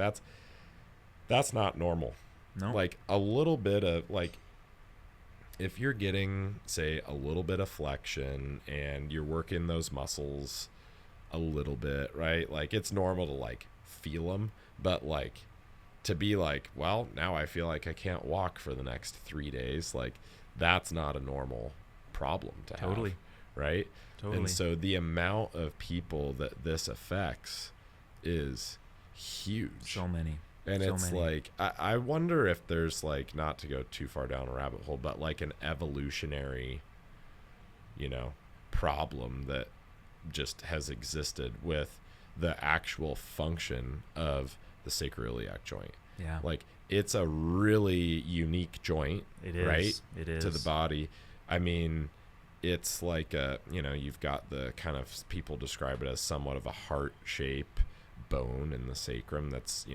that's not normal. No. Like a little bit of like, if you're getting say a little bit of flexion and you're working those muscles a little bit, right? Like it's normal to like feel them, but like to be like, well, now I feel like I can't walk for the next 3 days. Like that's not a normal problem to Totally. have, right? Totally. And so the amount of people that this affects is huge. So many. And so it's many. like, I wonder if there's like, not to go too far down a rabbit hole, but like an evolutionary, you know, problem that just has existed with the actual function of the sacroiliac joint. Yeah. Like, it's a really unique joint, It is. right? It is. To the body. I mean, it's like you've got the kind of, people describe it as somewhat of a heart shape bone in the sacrum that's,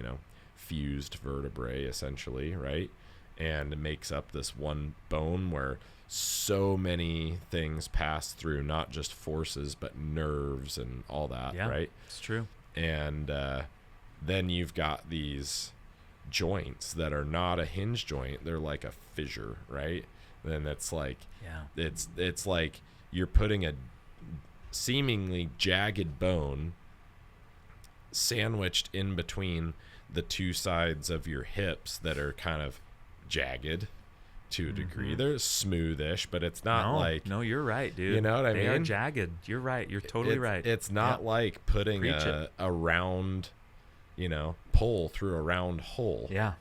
fused vertebrae essentially, right? And it makes up this one bone where so many things pass through, not just forces, but nerves and all that, right? It's true. And then you've got these joints that are not a hinge joint. They're like a fissure, right? Then it's like, it's like you're putting a seemingly jagged bone sandwiched in between the two sides of your hips that are kind of jagged to a degree. They're smoothish, but it's not like... No, you're right, dude. You know what I mean? They are jagged. You're right. You're totally right. It's not like putting a round, pull through a round hole. Yeah,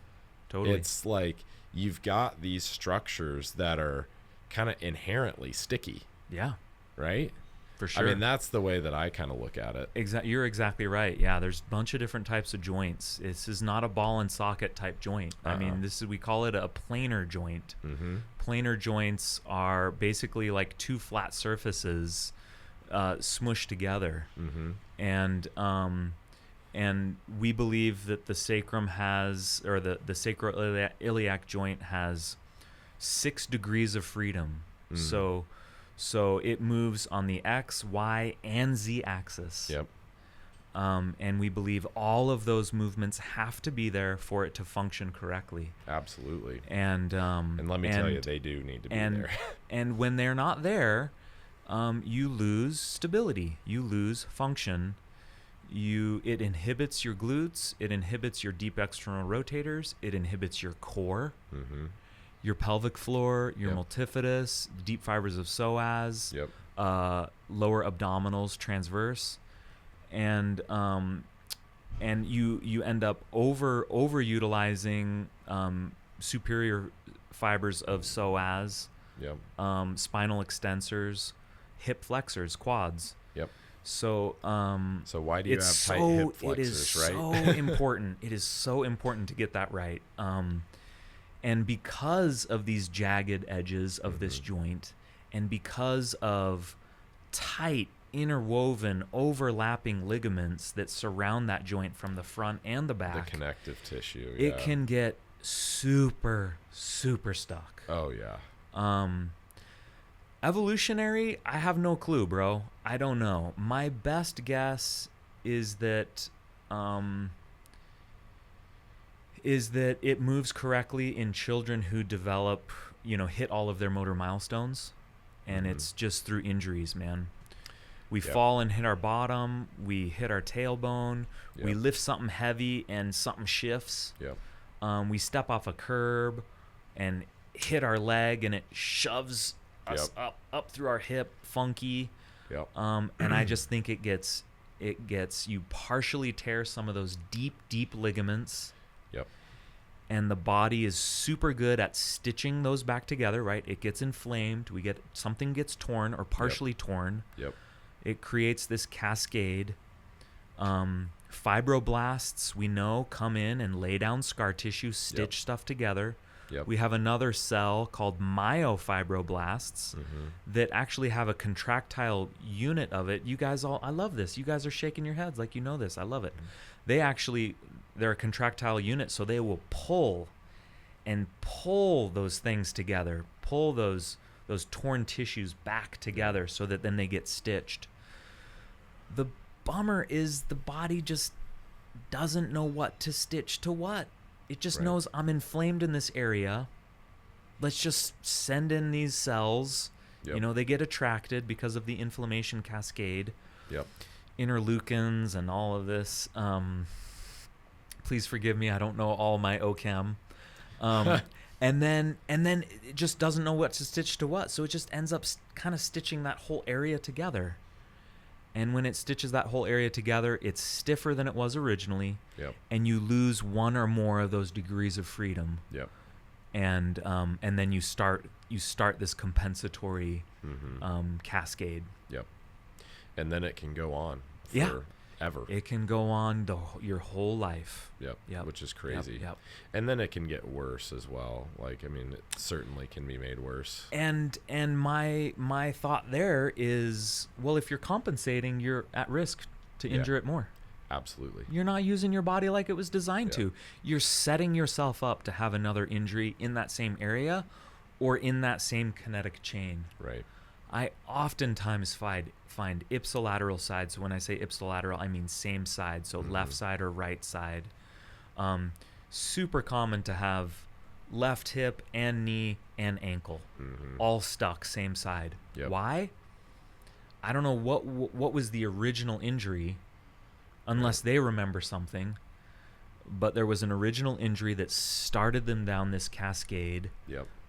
totally. It's like you've got these structures that are kind of inherently sticky. Yeah. Right? For sure. I mean, that's the way that I kind of look at it. You're exactly right. Yeah, there's a bunch of different types of joints. This is not a ball and socket type joint. I mean, we call it a planar joint. Planar joints are basically like two flat surfaces smushed together. And we believe that the sacrum has, or the sacroiliac joint has 6 degrees of freedom. So it moves on the X, Y, and Z axis. Yep. And we believe all of those movements have to be there for it to function correctly. Absolutely. And let me tell you, they do need to be there. And when they're not there, you lose stability. You lose function. It inhibits your glutes. It inhibits your deep external rotators. It inhibits your core. Your pelvic floor, your multifidus, deep fibers of psoas, lower abdominals, transverse, and you end up overutilizing superior fibers of psoas, spinal extensors, hip flexors, quads. So why do you have tight hip flexors, it is right? so important. It is so important to get that right. And because of these jagged edges of this joint, and because of tight, interwoven, overlapping ligaments that surround that joint from the front and the back, the connective tissue, it can get super, super stuck. Oh, yeah. Evolutionary, I have no clue, bro. I don't know. My best guess is that it moves correctly in children who develop, hit all of their motor milestones, and it's just through injuries, man. We fall and hit our bottom, we hit our tailbone, we lift something heavy and something shifts. We step off a curb and hit our leg and it shoves us up through our hip, funky. And I just think it gets you partially tear some of those deep ligaments. And the body is super good at stitching those back together, right? It gets inflamed. Something gets torn or partially torn. It creates this cascade. Fibroblasts, we know, come in and lay down scar tissue, stitch stuff together. We have another cell called myofibroblasts that actually have a contractile unit of it. You guys I love this. You guys are shaking your heads like you know this. I love it. They're a contractile unit, so they will pull those things together, pull those torn tissues back together so that then they get stitched. The bummer is the body just doesn't know what to stitch to what. It just knows I'm inflamed in this area. Let's just send in these cells. They get attracted because of the inflammation cascade. Interleukins and all of this. Please forgive me. I don't know all my OChem. And then it just doesn't know what to stitch to what, so it just ends up kind of stitching that whole area together. And when it stitches that whole area together, it's stiffer than it was originally. Yep. And you lose one or more of those degrees of freedom. Yep. And then you start this compensatory cascade. Yep. And then it can go on forever. It can go on your whole life. Yep. Which is crazy. Yep. And then it can get worse as well. Like, I mean, it certainly can be made worse. And my thought there is, well, if you're compensating, you're at risk to injure it more. Absolutely. You're not using your body like it was designed to. You're setting yourself up to have another injury in that same area or in that same kinetic chain. Right. I oftentimes find ipsilateral sides. So when I say ipsilateral, I mean same side, so left side or right side. Super common to have left hip and knee and ankle all stuck same side. Yep. Why? I don't know what was the original injury, unless they remember something. But there was an original injury that started them down this cascade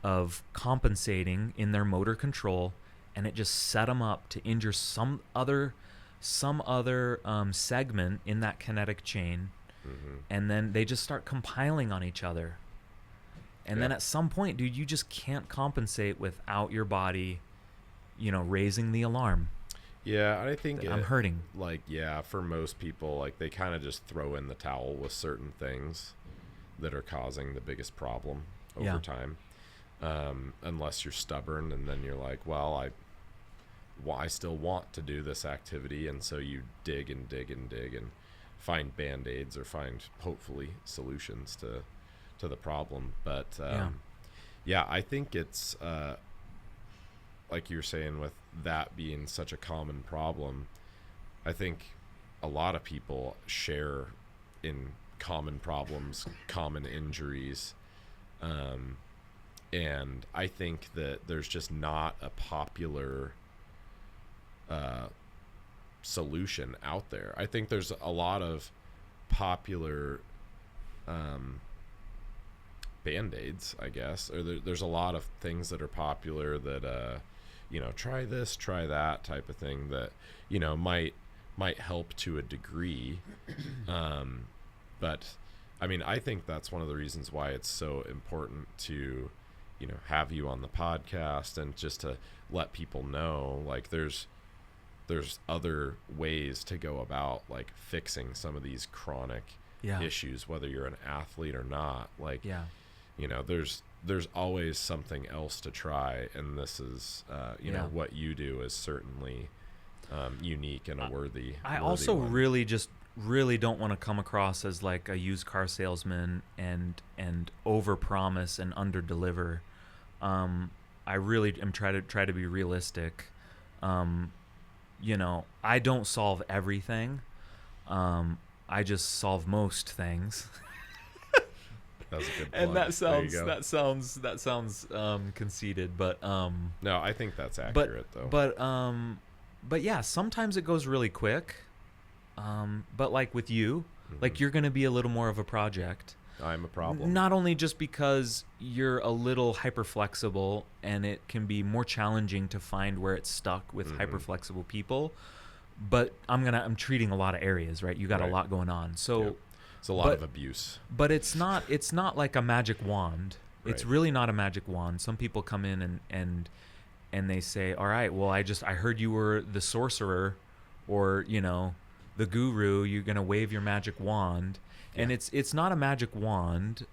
of compensating in their motor control, and it just set them up to injure some other segment in that kinetic chain, and then they just start compiling on each other. And then at some point, dude, you just can't compensate without your body, raising the alarm. Yeah, I think I'm hurting. Like, for most people, like, they kind of just throw in the towel with certain things that are causing the biggest problem over time. Unless you're stubborn, and then you're like, well, I still want to do this activity, and so you dig and dig and dig and find band-aids or find, hopefully, solutions to the problem. But I think it's like you were saying, with that being such a common problem, I think a lot of people share in common problems, common injuries, and I think that there's just not a popular solution out there. I think there's a lot of popular band-aids, I guess, or there's a lot of things that are popular that try this, try that type of thing that might help to a degree, but I mean, I think that's one of the reasons why it's so important to have you on the podcast, and just to let people know, like, there's other ways to go about, like, fixing some of these chronic issues, whether you're an athlete or not. Like, there's always something else to try, and this is what you do is certainly unique and a worthy I worthy also one. really don't want to come across as like a used car salesman and overpromise and underdeliver. I really am try to be realistic. I don't solve everything. I just solve most things. That was a good plug. And that sounds conceited, but no, I think that's accurate though. But yeah, sometimes it goes really quick. But like with you, like, you're going to be a little more of a project. I'm a problem. Not only just because you're a little hyperflexible, and it can be more challenging to find where it's stuck with hyperflexible people, but I'm treating a lot of areas, right? You got a lot going on. So it's a lot of abuse. But it's not like a magic wand. It's really not a magic wand. Some people come in and they say, "All right, well, I heard you were the sorcerer, or the guru. You're gonna wave your magic wand." And it's not a magic wand.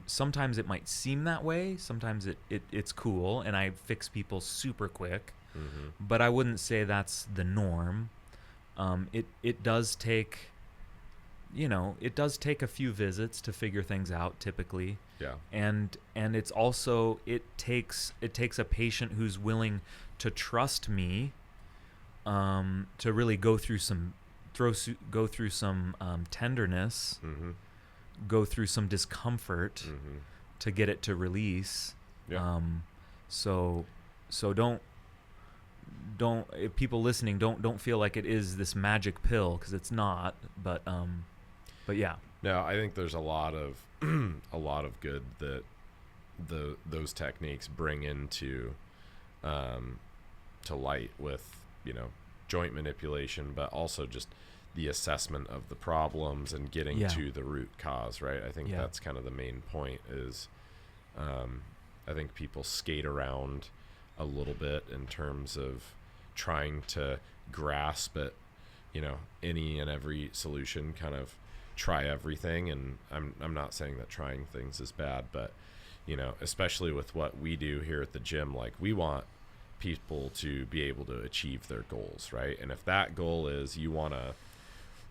Sometimes it might seem that way. Sometimes it's cool, and I fix people super quick. But I wouldn't say that's the norm. It does take a few visits to figure things out, typically. Yeah. And it's also it takes a patient who's willing to trust me, to really go through some tenderness, go through some discomfort to get it to release. So don't if people listening, don't feel like it is this magic pill, because it's not. But yeah. No, I think there's a lot of good that those techniques bring into to light with, you know, joint manipulation, but also just the assessment of the problems and getting to the root cause, right? I think that's kind of the main point is I think people skate around a little bit in terms of trying to grasp at, you know, any and every solution, kind of try everything. And I'm not saying that trying things is bad, but, you know, especially with what we do here at the gym, like we want people to be able to achieve their goals, right? And if that goal is you want to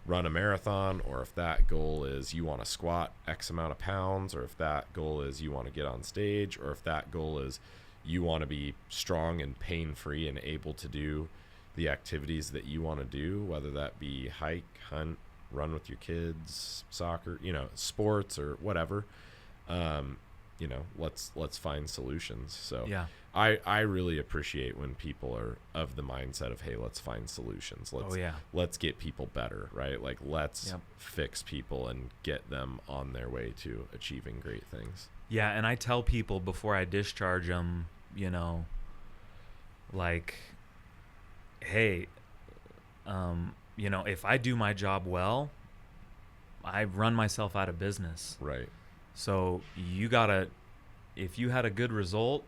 run a marathon, or if that goal is you want to squat X amount of pounds, or if that goal is you want to get on stage, or if that goal is you want to be strong and pain-free and able to do the activities that you want to do, whether that be hike, hunt, run with your kids, soccer, you know, sports or whatever, you know, let's find solutions. So I really appreciate when people are of the mindset of, hey, let's find solutions. Let's get people better, right? Like let's fix people and get them on their way to achieving great things. Yeah, and I tell people before I discharge them, you know, like, hey, you know, if I do my job well, I run myself out of business. Right. So you gotta, if you had a good result,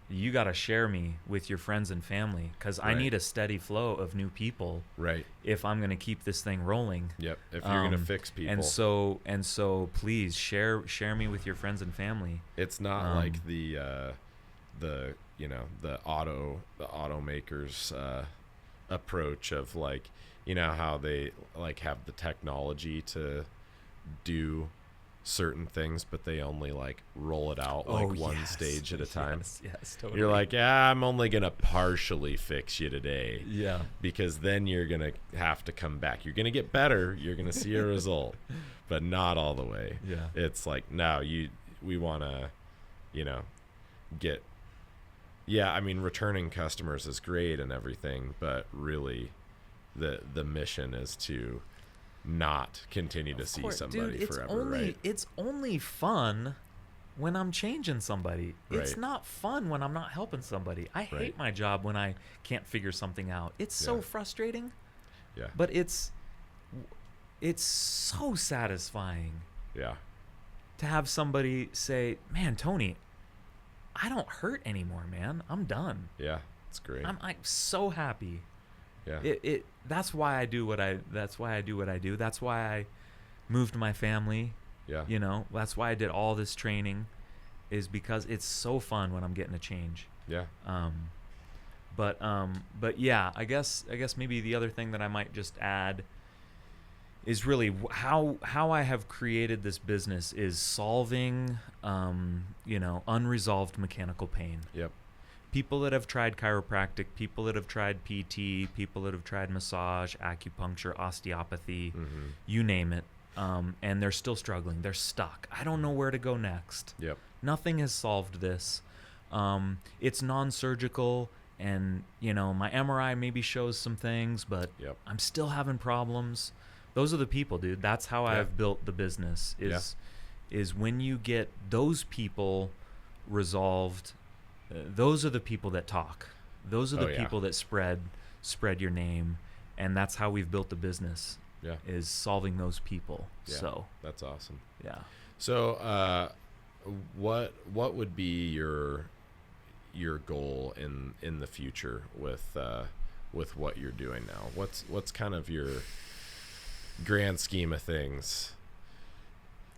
you gotta share me with your friends and family, because I need a steady flow of new people. Right. If I'm gonna keep this thing rolling. Yep. If you're gonna fix people. And so please share me with your friends and family. It's not like the you know, the automakers approach of like, you know, how they like have the technology to do certain things, but they only like roll it out like one stage at a time. Yes, totally. You're like, yeah, I'm only gonna partially fix you today. Yeah. Because then you're gonna have to come back. You're gonna get better. You're gonna see a result, but not all the way. Yeah. It's like, no, we wanna, you know, get. Yeah, I mean, returning customers is great and everything, but really, the mission is to not continue to see somebody forever, right? It's only fun when I'm changing somebody. Right. It's not fun when I'm not helping somebody. I hate my job when I can't figure something out. It's so frustrating. Yeah. But it's so satisfying. Yeah. To have somebody say, "Man, Tony, I don't hurt anymore, man. I'm done." Yeah, it's great. I'm so happy. Yeah. That's why I do what I do. That's why I moved my family. Yeah. You know, that's why I did all this training, is because it's so fun when I'm getting a change. Yeah. But yeah, I guess maybe the other thing that I might just add is really how I have created this business is solving, you know, unresolved mechanical pain. Yep. People that have tried chiropractic, people that have tried PT, people that have tried massage, acupuncture, osteopathy, you name it, and they're still struggling. They're stuck. I don't know where to go next. Yep. Nothing has solved this. It's non-surgical, and, you know, my MRI maybe shows some things, but I'm still having problems. Those are the people, dude. That's how I've built the business, is when you get those people resolved. Those are the people that talk. Those are the people that spread your name, and that's how we've built the business. Yeah, is solving those people. Yeah, so that's awesome. Yeah. So, what would be your goal in the future with what you're doing now? What's kind of your grand scheme of things?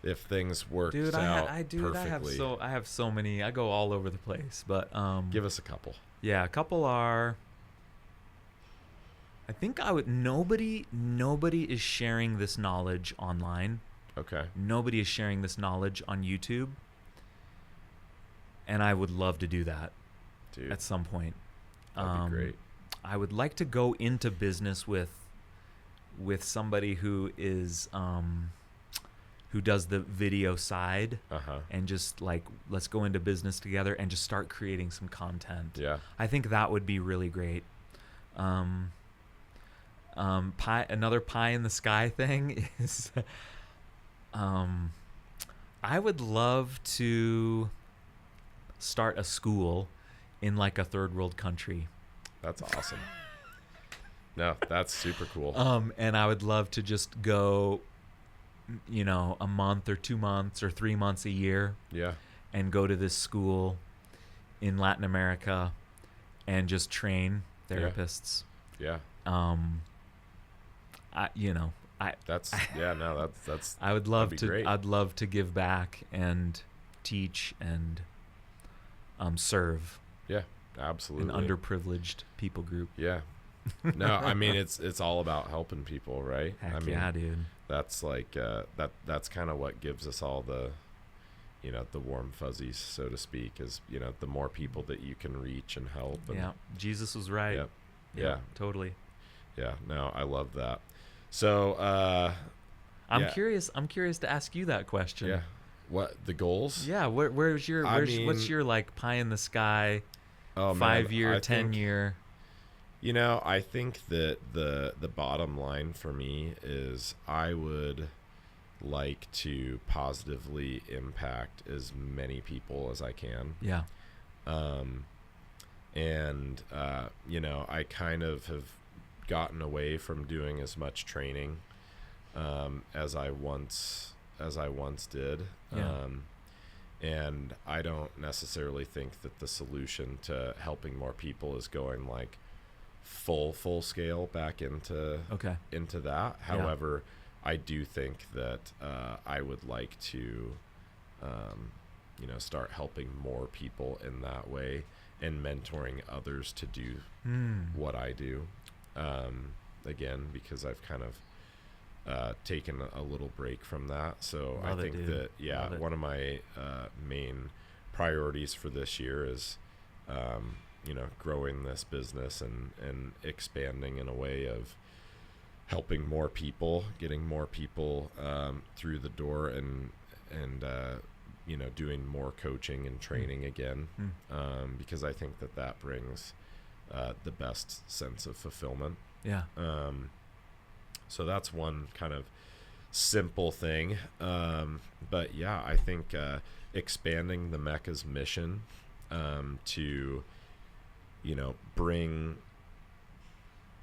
If things work out perfectly. I have so many. I go all over the place, but give us a couple. Yeah, a couple are. I think nobody is sharing this knowledge online. Okay. Nobody is sharing this knowledge on YouTube, and I would love to do that, dude, at some point. That'd be great. I would like to go into business with somebody who is who does the video side, and just like, let's go into business together and just start creating some content. Yeah. I think that would be really great. Another pie in the sky thing is, I would love to start a school in like a third world country. That's awesome. No, that's super cool. And I would love to just go, a month or 2 months or 3 months a year Yeah. and go to this school in Latin America and just train therapists. Yeah. That's I would love that'd be great. I'd love to give back and teach and serve Yeah, absolutely. an underprivileged people group. Yeah. No, I mean it's all about helping people, right? Heck I mean, yeah, dude. that's like that's kind of what gives us all the the warm fuzzies, so to speak, is the more people that you can reach and help. And, Yeah, Jesus was right. Yep. Yeah, Yeah. totally. Yeah. No, I love that. So I'm yeah. curious to ask you that question. Yeah. What the goals? Yeah, what's your like pie in the sky, Oh, man, 5 year, I 10 think- year? I think that the bottom line for me is I would like to positively impact as many people as I can. Yeah. I kind of have gotten away from doing as much training as I once did. Yeah. And I don't necessarily think that the solution to helping more people is going like full scale back into Okay. that. Yeah. However, I do think that I would like to start helping more people in that way and mentoring others to do what I do. Again, because I've kind of taken a little break from that. So Love I it, think dude. that, yeah, Love it. one of my main priorities for this year is, growing this business and expanding in a way of helping more people, getting more people through the door and doing more coaching and training again, because I think that brings the best sense of fulfillment. Yeah. So that's one kind of simple thing. But yeah, I think expanding the Mecca's mission to, bring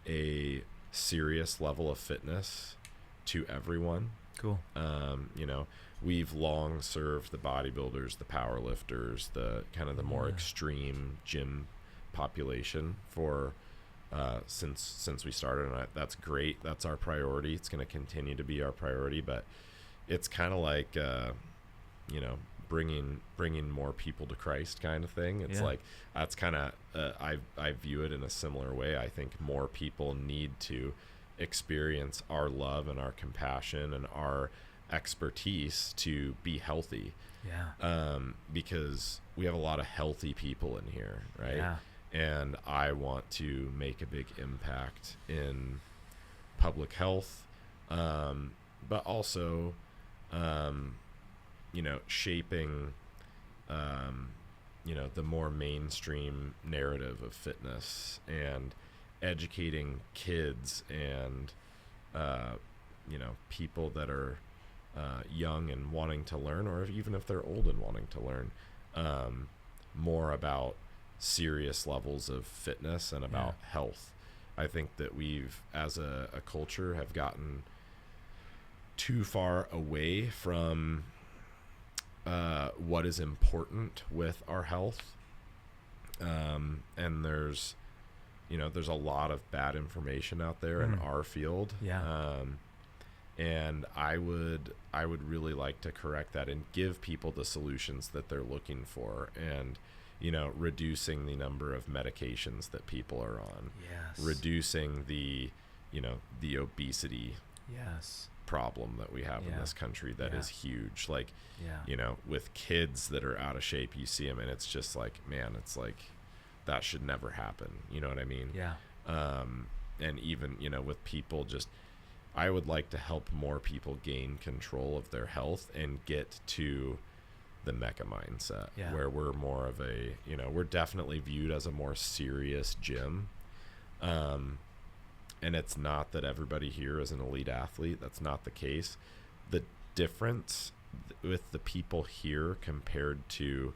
a serious level of fitness to everyone. Cool. We've long served the bodybuilders, the power lifters, the kind of the more extreme gym population for since we started, and that's great. That's our priority. It's going to continue to be our priority, but it's kind of like bringing more people to Christ kind of thing. It's like that's kind of I view it in a similar way. I think more people need to experience our love and our compassion and our expertise to be healthy. Yeah. Because we have a lot of healthy people in here, right? Yeah. And I want to make a big impact in public health, but also, shaping, the more mainstream narrative of fitness and educating kids and, people that are young and wanting to learn, or even if they're old and wanting to learn, more about serious levels of fitness and about health. I think that we've, as a culture, have gotten too far away from what is important with our health. And there's a lot of bad information out there in our field. Yeah. And I would really like to correct that and give people the solutions that they're looking for, and reducing the number of medications that people are on. Yes. Reducing the obesity problem that we have in this country that is huge. Like, with kids that are out of shape, you see them and it's just like, man, it's like that should never happen. You know what I mean? Yeah. And even, with people, just, I would like to help more people gain control of their health and get to the Mecca mindset, where we're more of a, we're definitely viewed as a more serious gym. And it's not that everybody here is an elite athlete. That's not the case. The difference with the people here compared to,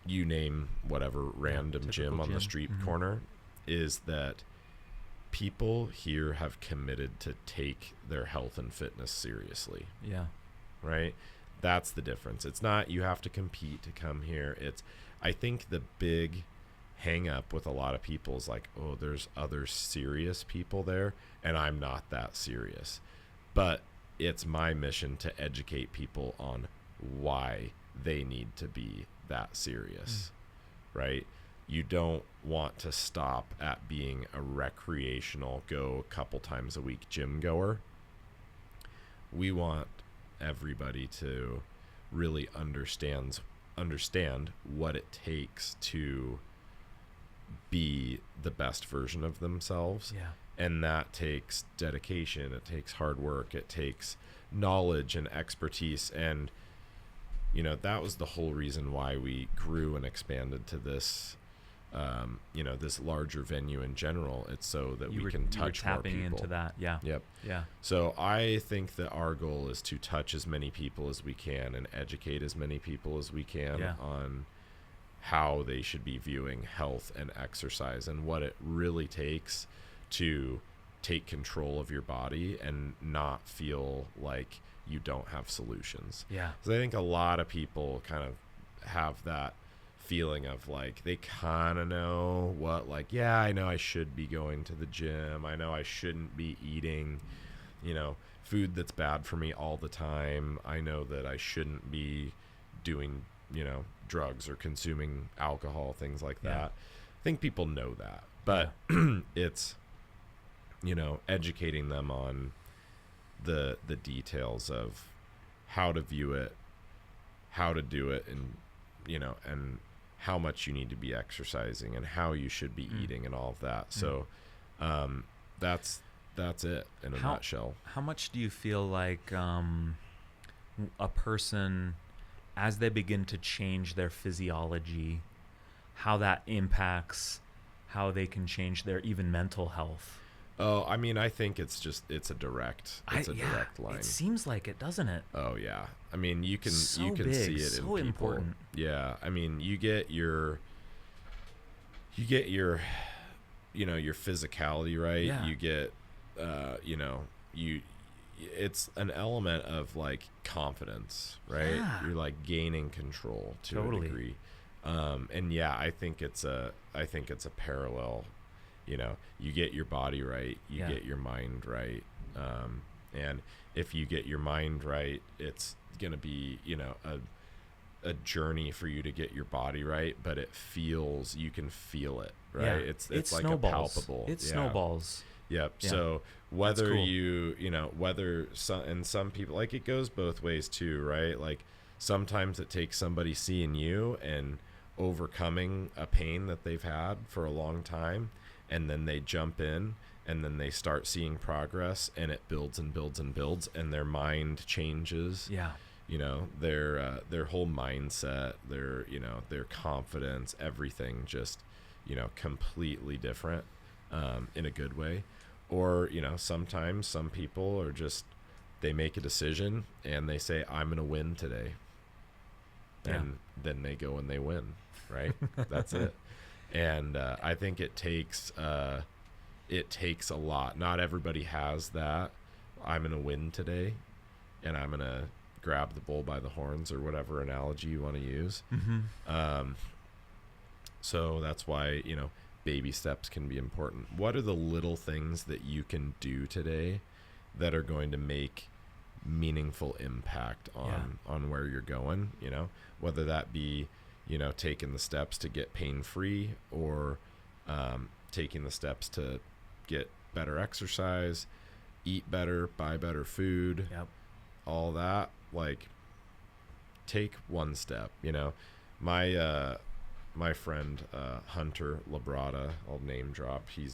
you name whatever random gym on the street corner, is that people here have committed to take their health and fitness seriously. Yeah. Right? That's the difference. It's not you have to compete to come here. I think the big hang up with a lot of people is like, oh, there's other serious people there and I'm not that serious. But it's my mission to educate people on why they need to be that serious, right? You don't want to stop at being a recreational, go a couple times a week gym goer. We want everybody to really understand what it takes to be the best version of themselves. Yeah. And that takes dedication, it takes hard work, it takes knowledge and expertise. And that was the whole reason why we grew and expanded to this this larger venue in general. It's so that we can touch more people. Tapping into that. Yeah. Yep. Yeah. So I think that our goal is to touch as many people as we can and educate as many people as we can on how they should be viewing health and exercise and what it really takes to take control of your body and not feel like you don't have solutions. Yeah. Because I think a lot of people kind of have that feeling of like they kind of know what, like, yeah, I know I should be going to the gym. I know I shouldn't be eating, food that's bad for me all the time. I know that I shouldn't be doing, drugs or consuming alcohol, things like that. I think people know that, but it's, educating them on the details of how to view it, how to do it, and and how much you need to be exercising and how you should be eating and all of that. So that's it in a nutshell. How much do you feel like a person, as they begin to change their physiology, how that impacts how they can change their even mental health? Oh, I mean, I think it's a direct line. It seems like it, doesn't it? Oh yeah. I mean, you can see it so in people. Important. Yeah. I mean, you get your your physicality right. Yeah. You get it's an element of like confidence, right? Yeah. You're like gaining control to a degree. And yeah, I think it's a parallel. You get your body right, you get your mind right. And if you get your mind right, it's going to be, a journey for you to get your body right, but you can feel it, right? Yeah. It's like snowballs. a palpable. It snowballs. Yep. Yeah. So whether cool. some people, like, it goes both ways too, right? Like sometimes it takes somebody seeing you and overcoming a pain that they've had for a long time, and then they jump in and then they start seeing progress, and it builds and builds and builds, and their mind changes. Yeah. Their whole mindset, their confidence, everything just, completely different, in a good way. Or, sometimes some people are just, they make a decision and they say, I'm going to win today. And then they go and they win, right? That's it. And I think it takes a lot. Not everybody has that. I'm going to win today, and I'm going to grab the bull by the horns, or whatever analogy you want to use. So that's why, baby steps can be important. What are the little things that you can do today that are going to make meaningful impact on where you're going? Whether that be, taking the steps to get pain-free, or taking the steps to get better exercise, eat better, buy better food, all that. Like, take one step. My friend Hunter Labrada, I'll name drop, he's